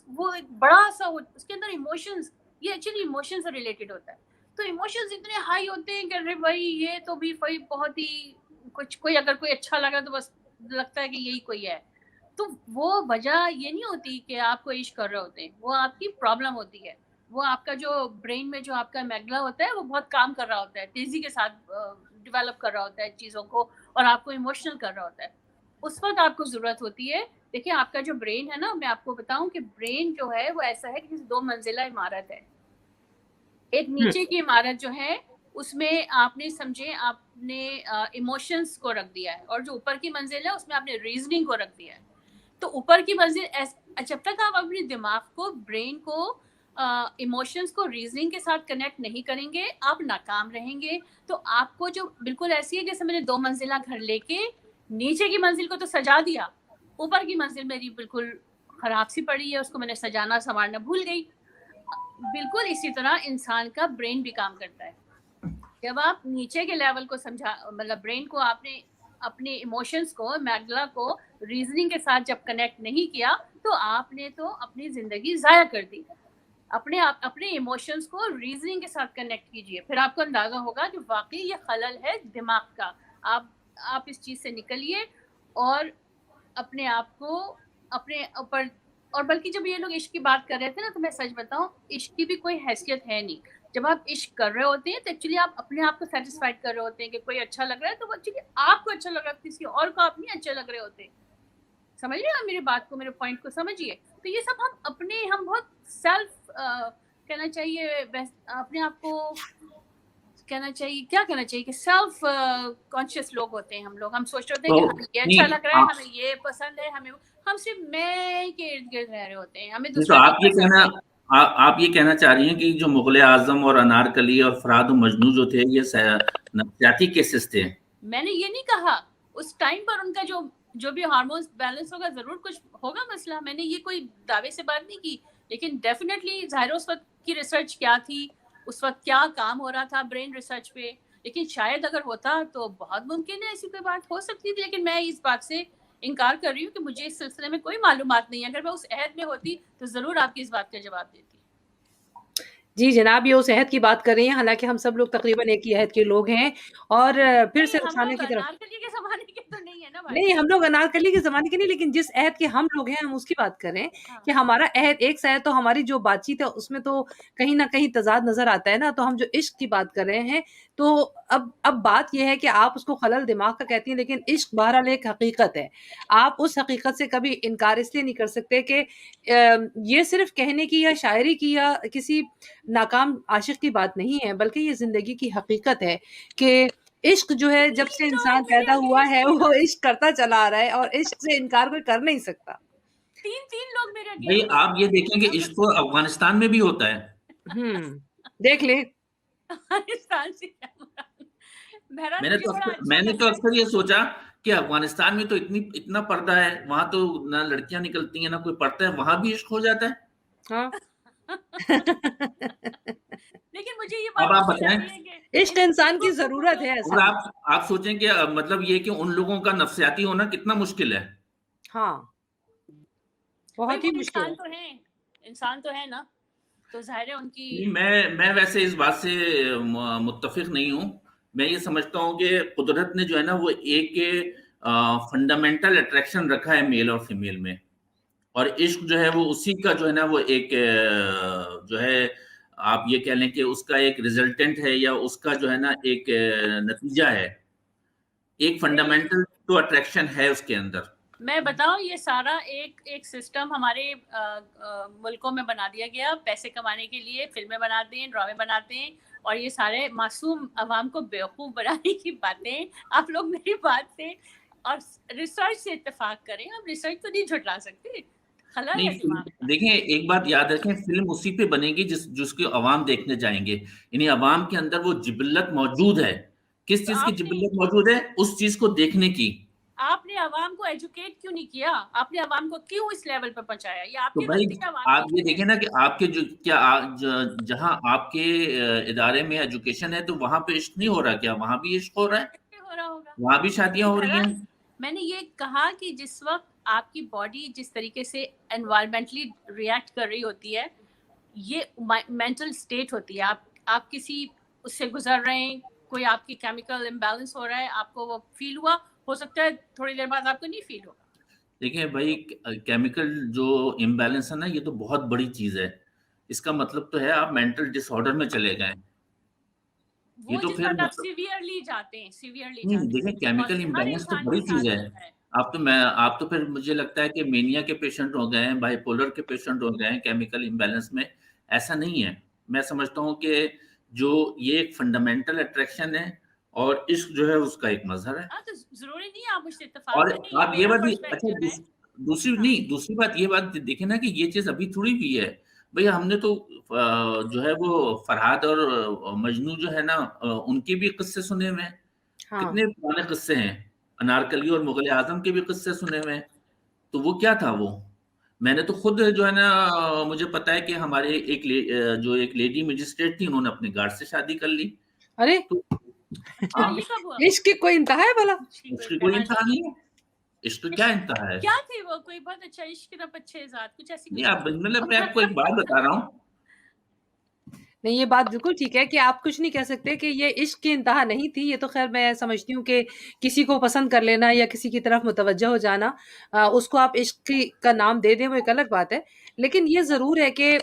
وہ ایک بڑا سا, اس کے اندر ایموشنز, یہ ایکچولی ایموشن سے ریلیٹڈ ہوتا ہے. تو ایموشنز اتنے ہائی ہوتے ہیں کہ ارے بھائی یہ تو بھی بہت ہی کوئی اگر کوئی اچھا لگا تو بس لگتا ہے کہ یہی کوئی ہے. تو وہ وجہ یہ نہیں ہوتی کہ آپ کو عشق کر رہے ہوتے ہیں, وہ آپ کی پرابلم ہوتی ہے. وہ آپ کا جو برین میں جو آپ کا میگلا ہوتا ہے وہ بہت کام کر رہا ہوتا ہے, تیزی کے ساتھ ڈیولپ کر رہا ہوتا ہے چیزوں کو, اور آپ کو ایموشنل کر رہا ہوتا ہے. اس وقت آپ کو ضرورت ہوتی ہے. دیکھیں آپ کا جو برین ہے نا, میں آپ کو بتاؤں کہ برین جو ہے وہ ایسا ہے کہ 2 منزلہ عمارت ہے. ایک نیچے کی عمارت جو ہے اس میں آپ نے سمجھے آپ نے ایموشنس کو رکھ دیا ہے, اور جو اوپر کی منزل ہے اس میں آپ نے ریزننگ کو رکھ دیا ہے. تو اوپر کی منزل جب تک آپ اپنے دماغ کو, برین کو, ایموشنس کو ریزننگ کے ساتھ کنیکٹ نہیں کریں گے, آپ ناکام رہیں گے. تو آپ کو جو بالکل ایسی ہے جیسے میں نے 2 منزلہ گھر لے کے نیچے کی منزل کو تو سجا دیا, اوپر کی منزل میری بالکل خراب سی پڑی ہے, اس کو میں نے سجانا سنوارنا بھول گئی. بالکل اسی طرح انسان کا برین بھی کام کرتا ہے. جب آپ نیچے کے لیول کو سمجھا, مطلب برین کو آپ نے اپنے ایموشنز کو, میگلا کو ریزننگ کے ساتھ جب کنیکٹ نہیں کیا تو آپ نے تو اپنی زندگی ضائع کر دی. اپنے ایموشنز کو ریزننگ کے ساتھ کنیکٹ کیجئے, پھر آپ کو اندازہ ہوگا کہ واقعی یہ خلل ہے دماغ کا. آپ اس چیز سے نکلیے اور اپنے آپ کو اپنے اوپر. اور بلکہ جب یہ لوگ عشق کی بات کر رہے تھے نا, تو میں سچ بتاؤں, عشق کی بھی کوئی حیثیت ہے نہیں. جب آپ عشق کر رہے ہوتے ہیں تو ایکچولی آپ اپنے آپ کو سیٹسفائڈ کر رہے ہوتے ہیں کہ کوئی اچھا لگ رہا ہے تو ایکچولی آپ کو اچھا لگ رہا ہے, کسی اور کو آپ نہیں اچھے لگ رہے ہوتے. سمجھ رہے ہیں میری بات کو, میرے پوائنٹ کو سمجھیے. تو یہ سب ہم بہت سیلف کہنا چاہیے, اپنے آپ کو کہنا چاہیے, کیا کہنا چاہیے کہ سیلف کانشیس لوگ ہوتے ہیں ہم لوگ. ہم سوچ رہے ہوتے ہیں کہ ہمیں یہ اچھا لگ رہا ہے, ہمیں یہ پسند ہے, ہم صرف میں کے ارد گرد رہ رہے ہوتے ہیں, ہمیں دوسرا نہیں پسند ہے. آپ یہ کہنا چاہ رہی ہیں کہ جو مغل اعظم اور انارکلی اور فراد و مجنو جو تھے یہ نفسیاتی کیسز تھے؟ میں نے یہ نہیں کہا. اس ٹائم پر ان کا جو بھی ہارمونز بیلنس ہوگا, ضرور کچھ ہوگا مسئلہ. میں نے یہ کوئی دعوے سے بات نہیں کی, لیکن ڈیفینیٹلی ظاہر اس وقت کی ریسرچ کیا تھی, اس وقت کیا کام ہو رہا تھا برین ریسرچ پہ. لیکن شاید اگر ہوتا تو بہت ممکن ہے ایسی کوئی بات ہو سکتی تھی, لیکن میں اس بات سے انکار کر رہی ہوں کہ مجھے اس سلسلے میں کوئی معلومات نہیں ہے. اگر میں اس عہد میں ہوتی تو ضرور آپ کی اس بات کا جواب دیتی. جی جناب, یہ اس عہد کی بات کر رہی ہیں, حالانکہ ہم سب لوگ تقریباً ایک ہی عہد کے لوگ ہیں. اور پھر سے رخسانہ کی طرف, انارکلی کے زمانے کے تو نہیں ہے نا بھائی. نہیں ہم لوگ انارکلی کے زمانے کے نہیں, لیکن جس عہد کے ہم لوگ ہیں ہم اس کی بات کر رہے ہیں کہ ہمارا عہد ایک سا ہے. تو ہماری جو بات چیت ہے اس میں تو کہیں نہ کہیں تضاد نظر آتا ہے نا. تو ہم جو عشق کی بات کر رہے ہیں, تو اب بات یہ ہے کہ آپ اس کو خلل دماغ کا کہتی ہیں, لیکن عشق بہرحال ایک حقیقت ہے. آپ اس حقیقت سے کبھی انکار اس لیے نہیں کر سکتے کہ یہ صرف کہنے کی یا شاعری کی یا کسی ناکام عاشق کی بات نہیں ہے, بلکہ یہ زندگی کی حقیقت ہے کہ عشق جو ہے جب سے انسان پیدا ہوا ہے وہ عشق کرتا چلا آ رہا ہے, اور عشق سے انکار کوئی کر نہیں سکتا. 3 لوگ میرے بھائی آپ یہ دیکھیں کہ عشق تو افغانستان میں بھی ہوتا ہے. دیکھ لیں. افغانستان سے میں نے تو اکثر یہ سوچا کہ افغانستان میں تو اتنا پردہ ہے, وہاں تو نہ لڑکیاں نکلتی ہیں نہ کوئی پڑھتا ہے, وہاں بھی عشق ہو جاتا ہے. ہاں لیکن مجھے یہ اب آپ بتائیں, عشق انسان کی ضرورت ہے. اور آپ سوچیں کہ مطلب یہ کہ ان لوگوں کا نفسیاتی ہونا کتنا مشکل ہے. ہاں بہت ہی مشکل. انسان تو ہے نا, تو ظاہر ہے ان کی. میں ویسے اس بات سے متفق نہیں ہوں. میں یہ سمجھتا ہوں کہ قدرت نے جو ہے نا وہ ایک فنڈامنٹل اٹریکشن رکھا ہے میل اور فیمیل میں, اور عشق جو ہے وہ اسی کا جو ہے نا وہ ایک جو ہے آپ یہ کہہ لیں کہ اس کا ایک ریزلٹنٹ ہے, یا اس کا جو ہے نا ایک نتیجہ ہے. ایک فنڈامنٹل تو اٹریکشن ہے اس کے اندر. میں بتاؤں, یہ سارا ایک سسٹم ہمارے ملکوں میں بنا دیا گیا پیسے کمانے کے لیے. فلمیں بناتے ہیں, ڈرامے بناتے ہیں, اور یہ سارے معصوم عوام کو بیوقوف بنانے کی باتیں. آپ لوگ میری بات سے اور ریسرچ سے اتفاق کریں, ہم ریسرچ تو نہیں جھٹلا سکتے. دیکھیں ایک بات یاد رکھیں, فلم اسی پہ بنے گی جس کی عوام دیکھنے جائیں گے. یعنی عوام کے اندر وہ جبلت موجود ہے. کس چیز کی جبلت موجود ہے؟ اس چیز کو دیکھنے کی. آپ نے عوام کو ایجوکیٹ کیوں نہیں کیا؟ آپ نے عوام کو کیوں اس لیول پہ پہنچایا؟ یہ آپ کی غلطی ہے. آپ یہ دیکھیں نا کہ آپ کے جہاں آپ کے ادارے میں ایجوکیشن ہے تو وہاں پہ عشق نہیں ہو رہا کیا؟ وہاں بھی عشق ہو رہا ہے, وہاں بھی شادیاں ہو رہی ہیں. میں نے یہ کہا کہ جس وقت آپ کی باڈی جس طریقے سے انوائرمنٹلی ریئیکٹ کر رہی ہوتی ہے, یہ مینٹل اسٹیٹ ہوتی ہے. آپ کسی اس سے گزر رہے ہیں, کوئی آپ کی کیمیکل امبیلنس ہو رہا ہے, آپ کو وہ فیل ہوا, ہو سکتا ہے تھوڑی دیر بعد آپ کو نہیں فیل ہوگا. دیکھیں بھائی, کیمیکل جو امبیلنس ہے نا یہ تو بہت بڑی چیز ہے. اس کا مطلب تو ہے آپ مینٹل ڈس آرڈر میں چلے گئے. وہ جس وقت آپ سیویئرلی جاتے ہیں. دیکھیں کیمیکل امبیلنس تو بڑی چیز ہے. آپ تو پھر مجھے لگتا ہے کہ مینیا کے پیشنٹ ہو گئے ہیں, بائی پولر کے پیشنٹ ہو گئے ہیں کیمیکل امبیلنس میں. ایسا نہیں ہے. میں سمجھتا ہوں کہ جو یہ ایک فنڈامنٹل اٹریکشن ہے اور عشق جو ہے اس کا ایک مظہر ہے. تو ضروری نہیں آپ مجھ سے اتفاق اور کریں, آپ یہ بات بھی اچھا دوسری بات یہ بات دیکھیں نا کہ یہ چیز ابھی تھوڑی ہوئی ہے بھئی, ہم نے تو جو ہے وہ فرحاد اور مجنو جو ہے نا ان کے بھی قصے سنے ہوئے ہیں, کتنے پرانے قصے ہیں, انارکلی اور مغل اعظم کے بھی قصے سنے ہوئے ہیں. تو وہ کیا تھا, وہ میں نے تو خود جو ہے نا, مجھے پتا ہے کہ ہمارے ایک لیڈی مجسٹریٹ تھی, انہوں نے اپنے گارڈ سے شادی کر لی. ارے عشق کی کوئی انتہا ہے بھلا؟ اس کی کوئی انتہا نہیں ہے. عشق کیا انتہا ہے؟ کیا تھے وہ, کوئی بہت اچھا عشق کی طرف اچھے ذات کچھ ایسی؟ نہیں آپ مطلب میں آپ کو ایک بات بتا رہا ہوں. نہیں یہ بات بالکل ٹھیک ہے کہ آپ کچھ نہیں کہہ سکتے کہ یہ عشق کی انتہا نہیں تھی. یہ تو خیر میں سمجھتی ہوں کہ کسی کو پسند کر لینا یا کسی کی طرف متوجہ ہو جانا, اس کو آپ عشق کا نام دے دیں وہ ایک الگ بات ہے. لیکن یہ ضرور ہے کہ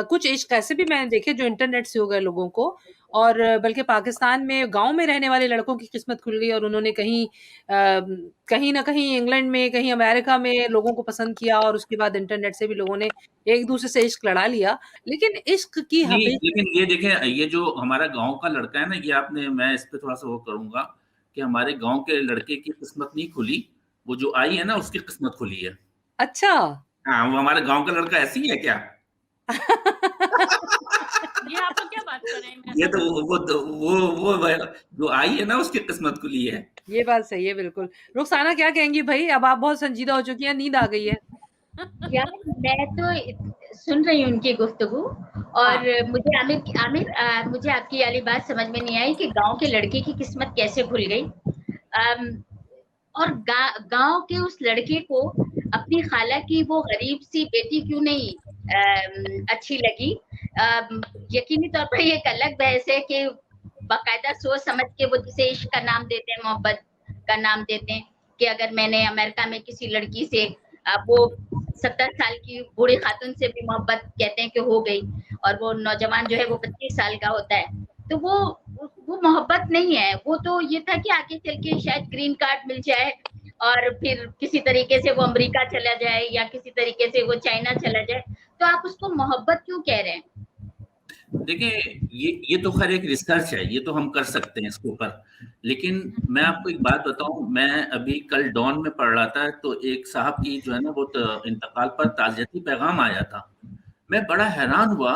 کچھ عشق ایسے بھی میں نے دیکھے جو انٹرنیٹ سے ہو گئے لوگوں کو, اور بلکہ پاکستان میں گاؤں میں رہنے والے لڑکوں کی قسمت کھل گئی اور انہوں نے کہیں نہ کہیں انگلینڈ میں, کہیں امریکہ میں لوگوں کو پسند کیا, اور اس کے بعد انٹرنیٹ سے بھی لوگوں نے ایک دوسرے سے عشق لڑا لیا. لیکن عشق کی لیکن یہ دیکھیں, یہ جو ہمارا گاؤں کا لڑکا ہے نا, یہ آپ نے, میں اس پہ تھوڑا سا وہ کروں گا کہ ہمارے گاؤں کے لڑکے کی قسمت نہیں کھلی, وہ جو آئی ہے نا اس کی قسمت کھلی ہے. اچھا, ہاں وہ ہمارے گاؤں کا لڑکا ایسی ہے کیا؟ یہ آپ کیا بات کر رہے ہیں؟ یہ تو وہ جو آئی ہے نا اس کی قسمت کھلی ہے. یہ بات صحیح ہے بالکل. رخسانہ کیا کہیں گی بھائی, اب آپ بہت سنجیدہ ہو چکی ہیں, نیند آ گئی ہے. میں تو سن رہی ہوں ان کی گفتگو, اور مجھے آپ کی والی بات سمجھ میں نہیں آئی کہ گاؤں کے لڑکے کی قسمت کیسے کھل گئی, اور گاؤں کے اس لڑکے کو اپنی خالہ کی وہ غریب سی بیٹی کیوں نہیں اچھی لگی. یقینی طور پر یہ ایک الگ بحث ہے کہ باقاعدہ سوچ سمجھ کے وہ جسے عشق کا نام دیتے ہیں, محبت کا نام دیتے ہیں, کہ اگر میں نے امریکہ میں کسی لڑکی سے, وہ 70 سال کی بوڑھی خاتون سے بھی محبت کہتے ہیں کہ ہو گئی, اور وہ نوجوان جو ہے وہ 25 سال کا ہوتا ہے, تو وہ محبت نہیں ہے. وہ تو یہ تھا کہ آگے چل کے شاید گرین کارڈ مل جائے اور پھر کسی طریقے سے وہ امریکہ چلا جائے یا کسی طریقے سے وہ چائنا چلا جائے. تو آپ اس کو محبت کیوں کہہ رہے ہیں؟ دیکھیں یہ تو خیر ایک ریسرچ ہے, یہ تو ہم کر سکتے ہیں اس کے اوپر. لیکن میں آپ کو ایک بات بتاؤں, میں ابھی کل ڈان میں پڑھ رہا تھا, تو ایک صاحب کی جو ہے نا وہ انتقال پر تعزیتی پیغام آیا تھا. میں بڑا حیران ہوا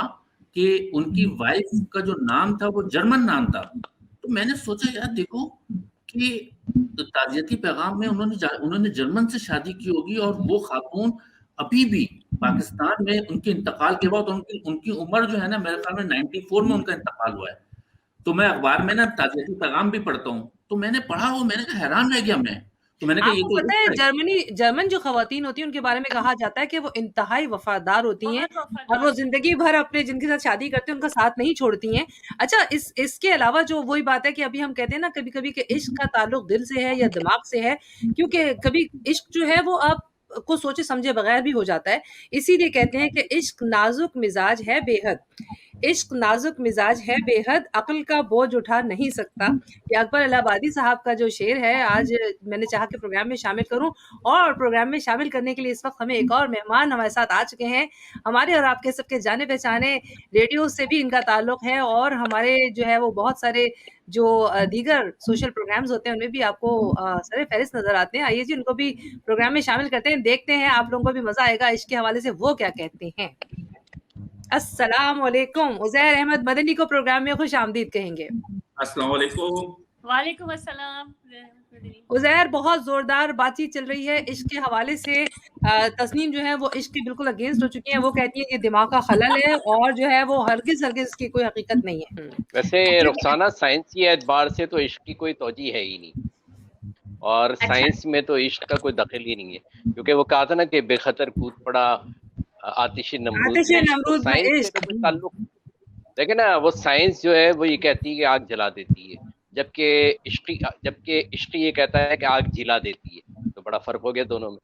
کہ ان کی وائف کا جو نام تھا وہ جرمن نام تھا. تو میں نے سوچا یار دیکھو کہ تعزیتی پیغام میں انہوں نے جرمن سے شادی کی ہوگی, اور وہ خاتون ابھی بھی پاکستان میں ان کے انتقال کے بعد ان کی عمر جو ہے نا میرے خیال میں 94 میں ان کا انتقال ہوا ہے. تو میں اخبار میں نا تعزیتی پیغام بھی پڑھتا ہوں, تو میں نے پڑھا وہ, میں نے کہا حیران رہ گیا میں. تو میں نے کہا یہ تو پتہ ہے جرمن جو خواتین ہوتی ہیں ان کے بارے میں کہا جاتا ہے کہ وہ انتہائی وفادار ہوتی ہیں, اور وہ زندگی بھر اپنے جن کے ساتھ شادی کرتے ہیں ان کا ساتھ نہیں چھوڑتی ہیں. اچھا اس کے علاوہ جو وہی بات ہے کہ ابھی ہم کہتے ہیں نا کبھی کبھی کہ عشق کا تعلق دل سے ہے یا دماغ سے ہے, کیونکہ کبھی عشق جو ہے وہ آپ کو سوچے سمجھے بغیر بھی ہو جاتا ہے. اسی لیے کہتے ہیں کہ عشق نازک مزاج ہے بے حد, عشق نازک مزاج ہے بے حد, عقل کا بوجھ اٹھا نہیں سکتا. یہ اکبر الہ آبادی صاحب کا جو شعر ہے, آج میں نے چاہا کہ پروگرام میں شامل کروں, اور پروگرام میں شامل کرنے کے لیے اس وقت ہمیں ایک اور مہمان ہمارے ساتھ آ چکے ہیں. ہمارے اور آپ کے سب کے جانے پہچانے ریڈیو سے بھی ان کا تعلق ہے, اور ہمارے جو ہے وہ بہت سارے جو دیگر سوشل پروگرامز ہوتے ہیں ان میں بھی آپ کو سر فہرست نظر آتے ہیں. آئیے جی ان کو بھی پروگرام میں شامل کرتے ہیں, دیکھتے ہیں آپ لوگوں کو بھی مزہ آئے گا عشق کے حوالے سے وہ کیا کہتے ہیں. السلام علیکم, عزیر احمد مدنی کو پروگرام میں خوش آمدید کہیں گے. السلام علیکم. وعلیکم السلام. عزیر, بہت زوردار بات چیت چل رہی ہے عشق کے حوالے سے. تسنیم جو ہے وہ عشق کے بالکل اگینسٹ ہو چکی ہیں, وہ کہتی ہیں کہ دماغ کا خلل ہے, اور جو ہے وہ ہرگز اس کی کوئی حقیقت نہیں ہے. ویسے رخسانہ سائنسی اعتبار سے تو عشق کی کوئی توجہ ہے ہی نہیں, اور سائنس میں تو عشق کا کوئی دخل ہی نہیں ہے, کیونکہ وہ کہا تھا نا کہ بے خطر کود پڑا آتش نمرود میں. سائنس سے تو کوئی تعلق دیکھیں نا, وہ سائنس جو ہے وہ یہ کہتی ہے کہ آگ جلا دیتی ہے, جبکہ عشق یہ کہتا ہے کہ آگ جلا دیتی ہے. تو بڑا فرق ہو گیا دونوں میں.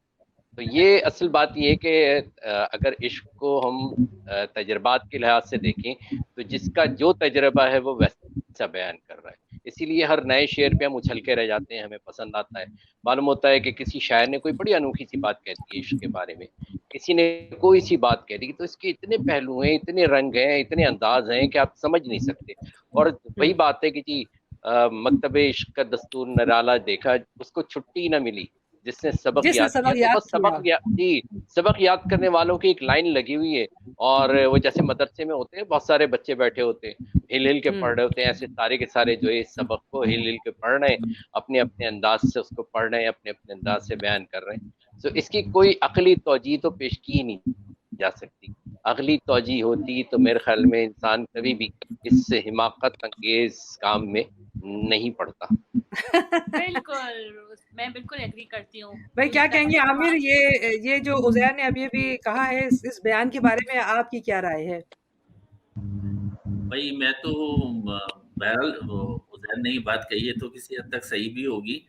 تو یہ اصل بات یہ ہے کہ اگر عشق کو ہم تجربات کے لحاظ سے دیکھیں تو جس کا جو تجربہ ہے وہ ویسا بیان کر رہا ہے. اسی لیے ہر نئے شعر پہ ہم اچھل کے رہ جاتے ہیں, ہمیں پسند آتا ہے. معلوم ہوتا ہے کہ کسی شاعر نے کوئی بڑی انوکھی سی بات کہہ دی ہے عشق کے بارے میں, کسی نے کوئی سی بات کہہ دی, تو اس کے اتنے پہلو ہیں, اتنے رنگ ہیں, اتنے انداز ہیں کہ آپ سمجھ نہیں سکتے. اور وہی بات ہے کہ جی مکتب عشق کا دستور نرالا دیکھا, اس کو چھٹی نہ ملی جس نے سبق جس نے یاد سبق کیا. تو یاد بس کیا. سبق یاد کرنے والوں کی ایک لائن لگی ہوئی ہے, اور وہ جیسے مدرسے میں ہوتے ہیں بہت سارے بچے بیٹھے ہوتے ہیں, ہل ہل کے پڑھ رہے ہوتے ہیں, ایسے سارے کے سارے جو ہے اس سبق کو ہل ہل کے پڑھ رہے ہیں, اپنے اپنے انداز سے اس کو پڑھ رہے ہیں, اپنے اپنے انداز سے بیان کر رہے ہیں. تو اس کی کوئی عقلی توجیہ تو پیش کی نہیں جا سکتی. عقلی توجیہ ہوتی تو میرے خیال میں انسان کبھی بھی اس حماقت انگیز کام میں نہیں پڑتا. بالکل, میں بالکل ایگری کرتی ہوں. بھائی کیا کہیں گے عامر, یہ جو عزیر نے ابھی ابھی کہا ہے, اس بیان کے بارے میں آپ کی کیا رائے ہے؟ بھائی میں تو بہرحال عزیر نے یہ بات کہی ہے تو کسی حد تک صحیح بھی ہوگی,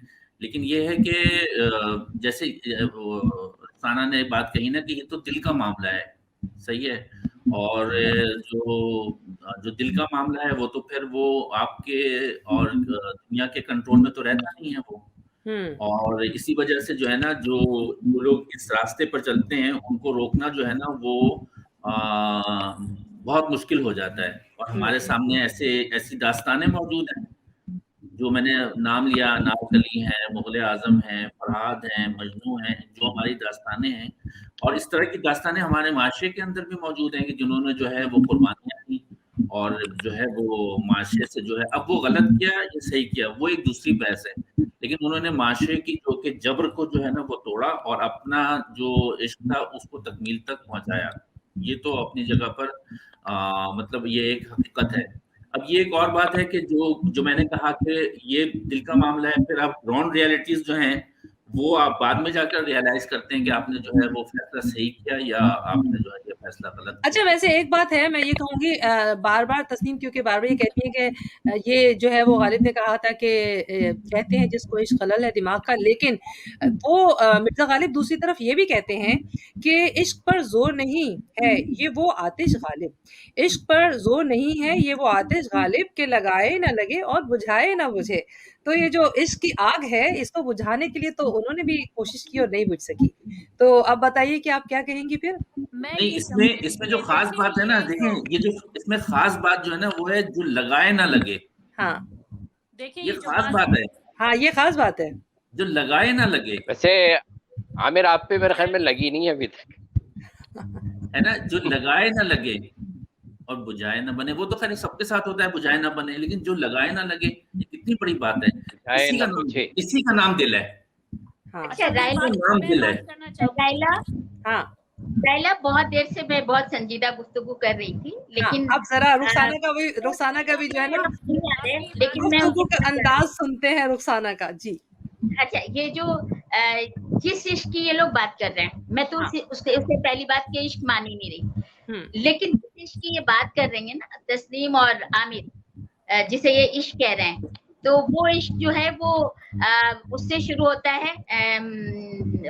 لیکن یہ ہے کہ جیسے رخسانہ نے بات کہی نا کہ یہ تو دل کا معاملہ ہے, صحیح ہے, اور جو دل کا معاملہ ہے وہ تو پھر وہ آپ کے اور دنیا کے کنٹرول میں تو رہتا نہیں ہے وہ. اور اسی وجہ سے جو ہے نا جو لوگ اس راستے پر چلتے ہیں ان کو روکنا جو ہے نا وہ بہت مشکل ہو جاتا ہے. اور ہمارے سامنے ایسی داستانیں موجود ہیں جو میں نے نام لیا, ناوک علی ہیں, مغل اعظم ہیں, فرہاد ہیں, مجنوں ہیں, جو ہماری داستانیں ہیں. اور اس طرح کی داستانیں ہمارے معاشرے کے اندر بھی موجود ہیں کہ جنہوں نے جو ہے وہ قربانیاں دی اور جو ہے وہ معاشرے سے جو ہے, اب وہ غلط کیا یا صحیح کیا وہ ایک دوسری بحث ہے, لیکن انہوں نے معاشرے کی جو کہ جبر کو جو ہے نا وہ توڑا اور اپنا جو عشق تھا اس کو تکمیل تک پہنچایا. یہ تو اپنی جگہ پر مطلب یہ ایک حقیقت ہے. اب یہ ایک اور بات ہے کہ جو میں نے کہا کہ یہ دل کا معاملہ ہے, پھر اب گراؤنڈ ریالٹیز جو ہیں وہ آپ بعد میں جا کر ریئلائز کرتے ہیں کہ آپ نے جو ہے وہ فیصلہ صحیح کیا یا آپ نے جو ہے یہ فیصلہ غلط کیا. اچھا ویسے ایک بات ہے, میں یہ کہوں گی بار بار تسنیم کیونکہ بار بار یہ کہتی ہے کہ یہ جو ہے وہ غالب نے کہا تھا کہ کہتے ہیں جس کو عشق خلل ہے دماغ کا, لیکن وہ مرزا غالب دوسری طرف یہ بھی کہتے ہیں کہ عشق پر زور نہیں ہے یہ وہ آتش غالب, عشق پر زور نہیں ہے یہ وہ آتش غالب کہ لگائے نہ لگے اور بجھائے نہ بجھے. تو یہ جو عشق کی آگ ہے اس کو بجھانے کے لیے تو انہوں نے بھی کوشش کی اور نہیں بجھ سکی. تو اب بتائیے کہ آپ کیا کہیں گی پھر؟ نہیں, اس میں جو خاص بات ہے نا, دیکھیں یہ جو اس میں خاص بات جو ہے نا وہ ہے جو لگائے نہ لگے. ہاں یہ خاص بات ہے. ہاں یہ خاص بات ہے, جو لگائے نہ لگے. ویسے عامر آپ پہ میرے خیال میں لگی نہیں ہے ابھی تک, ہے نا, جو لگائے نہ لگے اور بجھائے نہ بنے. وہ تو خیر سب کے ساتھ ہوتا ہے بجھائے نہ بنے, لیکن جو لگائے نہ لگے یہ کتنی بڑی بات ہے. اسی کا نام دل ہے. اچھا رائلا, بہت دیر سے میں بہت سنجیدہ گفتگو کر رہی تھی, لیکن اب ذرا رخسانہ کا بھی جو ہے نا لیکن میں انداز سنتے ہیں رخسانہ کا. جی اچھا, یہ جو جس عشق کی یہ لوگ بات کر رہے ہیں, میں تو اس سے پہلی بات کہ عشق مان ہی نہیں رہی, لیکن جس عشق کی یہ بات کر رہی ہیں نا تسنیم اور عامر, جسے یہ عشق کہہ رہے ہیں, تو وہ عشق جو ہے وہ اس سے شروع ہوتا ہے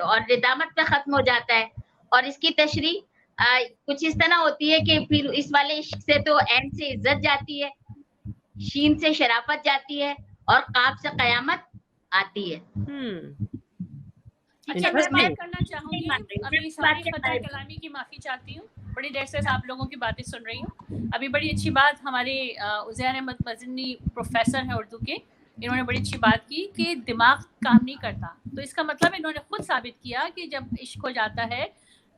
اور ندامت پہ ختم ہو جاتا ہے, اور اس کی تشریح کچھ اس طرح ہوتی ہے کہ پھر اس والے عشق سے تو عین سے عزت جاتی ہے, شین سے شرافت جاتی ہے, اور قاف سے قیامت آتی ہے. اچھا میں بات کرنا چاہوں گی, ابھی ساری خطا کلامی کی معافی چاہتی ہوں, بڑی دیر سے آپ لوگوں کی باتیں سن رہی ہوں. ابھی بڑی اچھی بات ہمارے عزیر احمد مدنی پروفیسر ہیں اردو کے, انہوں نے بڑی اچھی بات کی کہ دماغ کام نہیں کرتا. تو اس کا مطلب انہوں نے خود ثابت کیا کہ جب عشق ہو جاتا ہے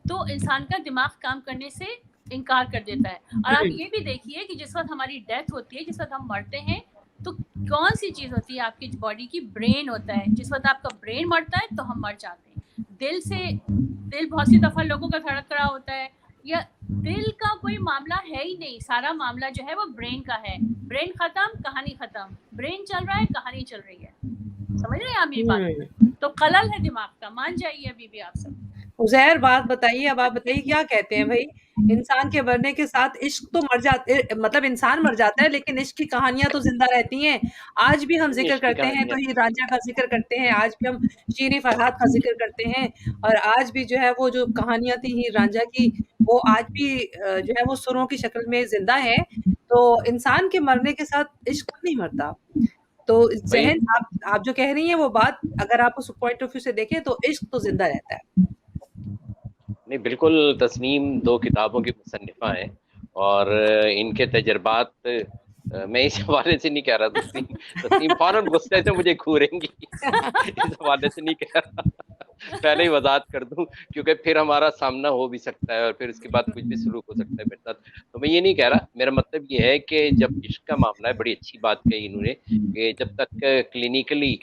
تو انسان کا دماغ کام کرنے سے انکار کر دیتا ہے. اور آپ یہ بھی دیکھیے کہ جس وقت ہماری ڈیتھ ہوتی ہے, جس وقت ہم مرتے ہیں, تو کون سی چیز ہوتی ہے آپ کی باڈی کی؟ برین ہوتا ہے. جس وقت آپ کا برین مرتا ہے تو ہم مر جاتے ہیں. دل بہت سی دفعہ لوگوں کا دھڑک رہا ہوتا ہے, یا دل کا کوئی معاملہ ہے ہی نہیں, سارا معاملہ جو ہے وہ برین کا ہے. برین ختم, کہانی ختم. برین چل رہا ہے, کہانی چل رہی ہے. سمجھ رہے ہیں آپ میری بات؟ تو خلل ہے دماغ کا, مان جائیے ابھی بھی آپ سب. عزیر بات بتائیے, اب آپ بتائیے کیا کہتے ہیں بھائی, انسان کے مرنے کے ساتھ عشق تو مر جاتے, مطلب انسان مر جاتا ہے لیکن عشق کی کہانیاں تو زندہ رہتی ہیں. آج بھی ہم ذکر کرتے ہیں تو ہیر رانجھا کا ذکر کرتے ہیں, آج بھی ہم شیریں فرہاد کا ذکر کرتے ہیں, اور آج بھی جو ہے وہ جو کہانیاں تھیں ہیر رانجھا کی وہ آج بھی جو ہے وہ سروں کی شکل میں زندہ ہے. تو انسان کے مرنے کے ساتھ عشق نہیں مرتا. تو ذہن آپ جو کہہ رہی ہیں وہ بات اگر آپ اس پوائنٹ آف ویو سے دیکھیں تو عشق تو زندہ رہتا ہے. نہیں بالکل، تسنیم 2 کتابوں کی مصنفہ ہیں اور ان کے تجربات میں اس حوالے سے نہیں کہہ رہا. تسنیم فوراً غصے سے مجھے گھوریں گی اس حوالے سے نہیں کہہ رہا، پہلے ہی وضاحت کر دوں، کیونکہ پھر ہمارا سامنا ہو بھی سکتا ہے اور پھر اس کے بعد کچھ بھی سلوک ہو سکتا ہے میرے ساتھ. تو میں یہ نہیں کہہ رہا، میرا مطلب یہ ہے کہ جب عشق کا معاملہ ہے، بڑی اچھی بات کہی انہوں نے کہ جب تک کلینکلی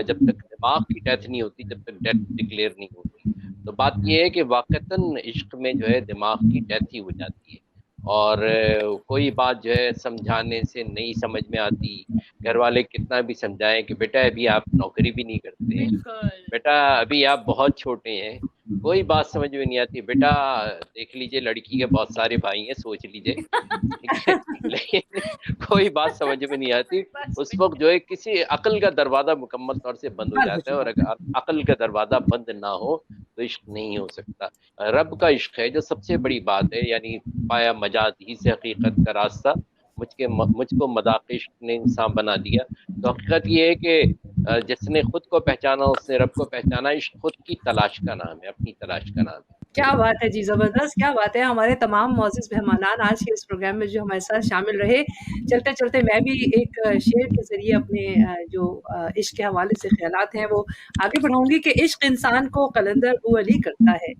جب تک دماغ کی ڈیتھ نہیں ہوتی، جب تک ڈیتھ ڈکلیئر نہیں ہوتی، تو بات یہ ہے کہ واقعتاً عشق میں جو ہے دماغ کی ڈیتھ ہی ہو جاتی ہے اور کوئی بات جو ہے سمجھانے سے نہیں سمجھ میں آتی. گھر والے کتنا بھی سمجھائیں کہ بیٹا ابھی آپ نوکری بھی نہیں کرتے، بیٹا ابھی آپ بہت چھوٹے ہیں، کوئی بات سمجھ میں نہیں آتی. بیٹا دیکھ لیجئے لڑکی کے بہت سارے بھائی ہیں، سوچ لیجئے، ٹھیک ہے، لیکن کوئی بات سمجھ میں نہیں آتی. اس وقت جو ہے کسی عقل کا دروازہ مکمل طور سے بند ہو جاتا ہے، اور اگر عقل کا دروازہ بند نہ ہو تو عشق نہیں ہو سکتا. رب کا عشق ہے جو سب سے بڑی بات ہے، یعنی پایا مجاز ہی سے حقیقت کا راستہ، مجھ کو مذاق عشق نے انسان بنا دیا. تو حقیقت یہ ہے کہ جس نے خود کو پہچانا اس نے رب کو پہچانا. عشق خود کی تلاش کا نام ہے، اپنی تلاش کا نام ہے. کیا بات ہے جی، زبردست، کیا بات ہے. ہمارے تمام معزز مہمانان آج کے اس پروگرام میں جو ہمارے ساتھ شامل رہے، چلتے چلتے میں بھی ایک شعر کے ذریعے اپنے جو عشق کے حوالے سے خیالات ہیں وہ آگے بڑھاؤں گی کہ عشق انسان کو قلندر بو علی کرتا ہے.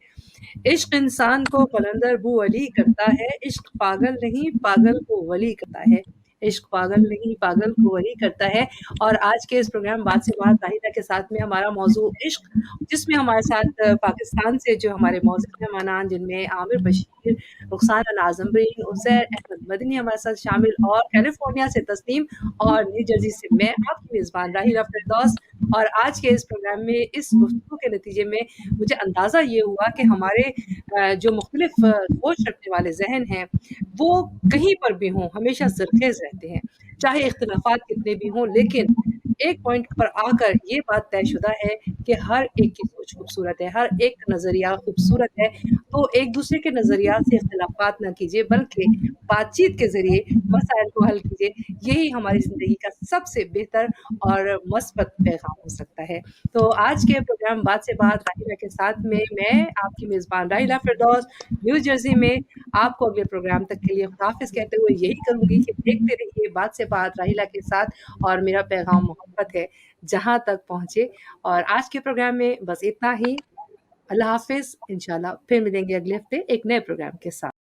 عشق انسان کو قلندر بو علی کرتا ہے. عشق پاگل نہیں پاگل کو ولی کرتا ہے. عشق پاگل نہیں پاگل کو ولی کرتا ہے. اور آج کے اس پروگرام بات سے بات طاہرہ کے ساتھ میں ہمارا موضوع عشق، جس میں ہمارے ساتھ پاکستان سے جو ہمارے معزز مہمانان جن میں عامر بشیر، رخسانہ ناظمرین، عزیر احمد مدنی ہمارے ساتھ شامل، اور کیلیفورنیا سے تسنیم، اور نیو جرسی سے میں آپ کی میزبان راحیلہ فردوس. اور آج کے اس پروگرام میں اس گفتگو کے نتیجے میں مجھے اندازہ یہ ہوا کہ ہمارے جو مختلف سوچ رکھنے والے ذہن ہیں وہ کہیں پر بھی ہوں ہمیشہ زرخیز رہتے ہیں، چاہے اختلافات کتنے بھی ہوں، لیکن ایک پوائنٹ پر آ کر یہ بات طے شدہ ہے کہ ہر ایک کی سوچ خوبصورت ہے، ہر ایک کا نظریہ خوبصورت ہے. تو ایک دوسرے کے نظریات سے اختلافات نہ کیجیے، بلکہ بات چیت کے ذریعے مسائل کو حل کیجیے. یہی ہماری زندگی کا سب سے بہتر اور مثبت پیغام ہو سکتا ہے. تو آج کے پروگرام بات سے بات راحیلہ کے ساتھ میں آپ کی میزبان راحیلہ فردوس نیو جرسی میں آپ کو اگلے پروگرام تک کے لیے خداحافظ کہتے ہوئے یہی کروں گی کہ دیکھتے رہیے بات سے بات راحیلہ کے ساتھ، اور میرا پیغام محبت ہے جہاں تک پہنچے. اور آج کے پروگرام میں بس اتنا ہی. اللہ حافظ. انشاءاللہ پھر ملیں گے اگلے ہفتے ایک نئے پروگرام کے ساتھ.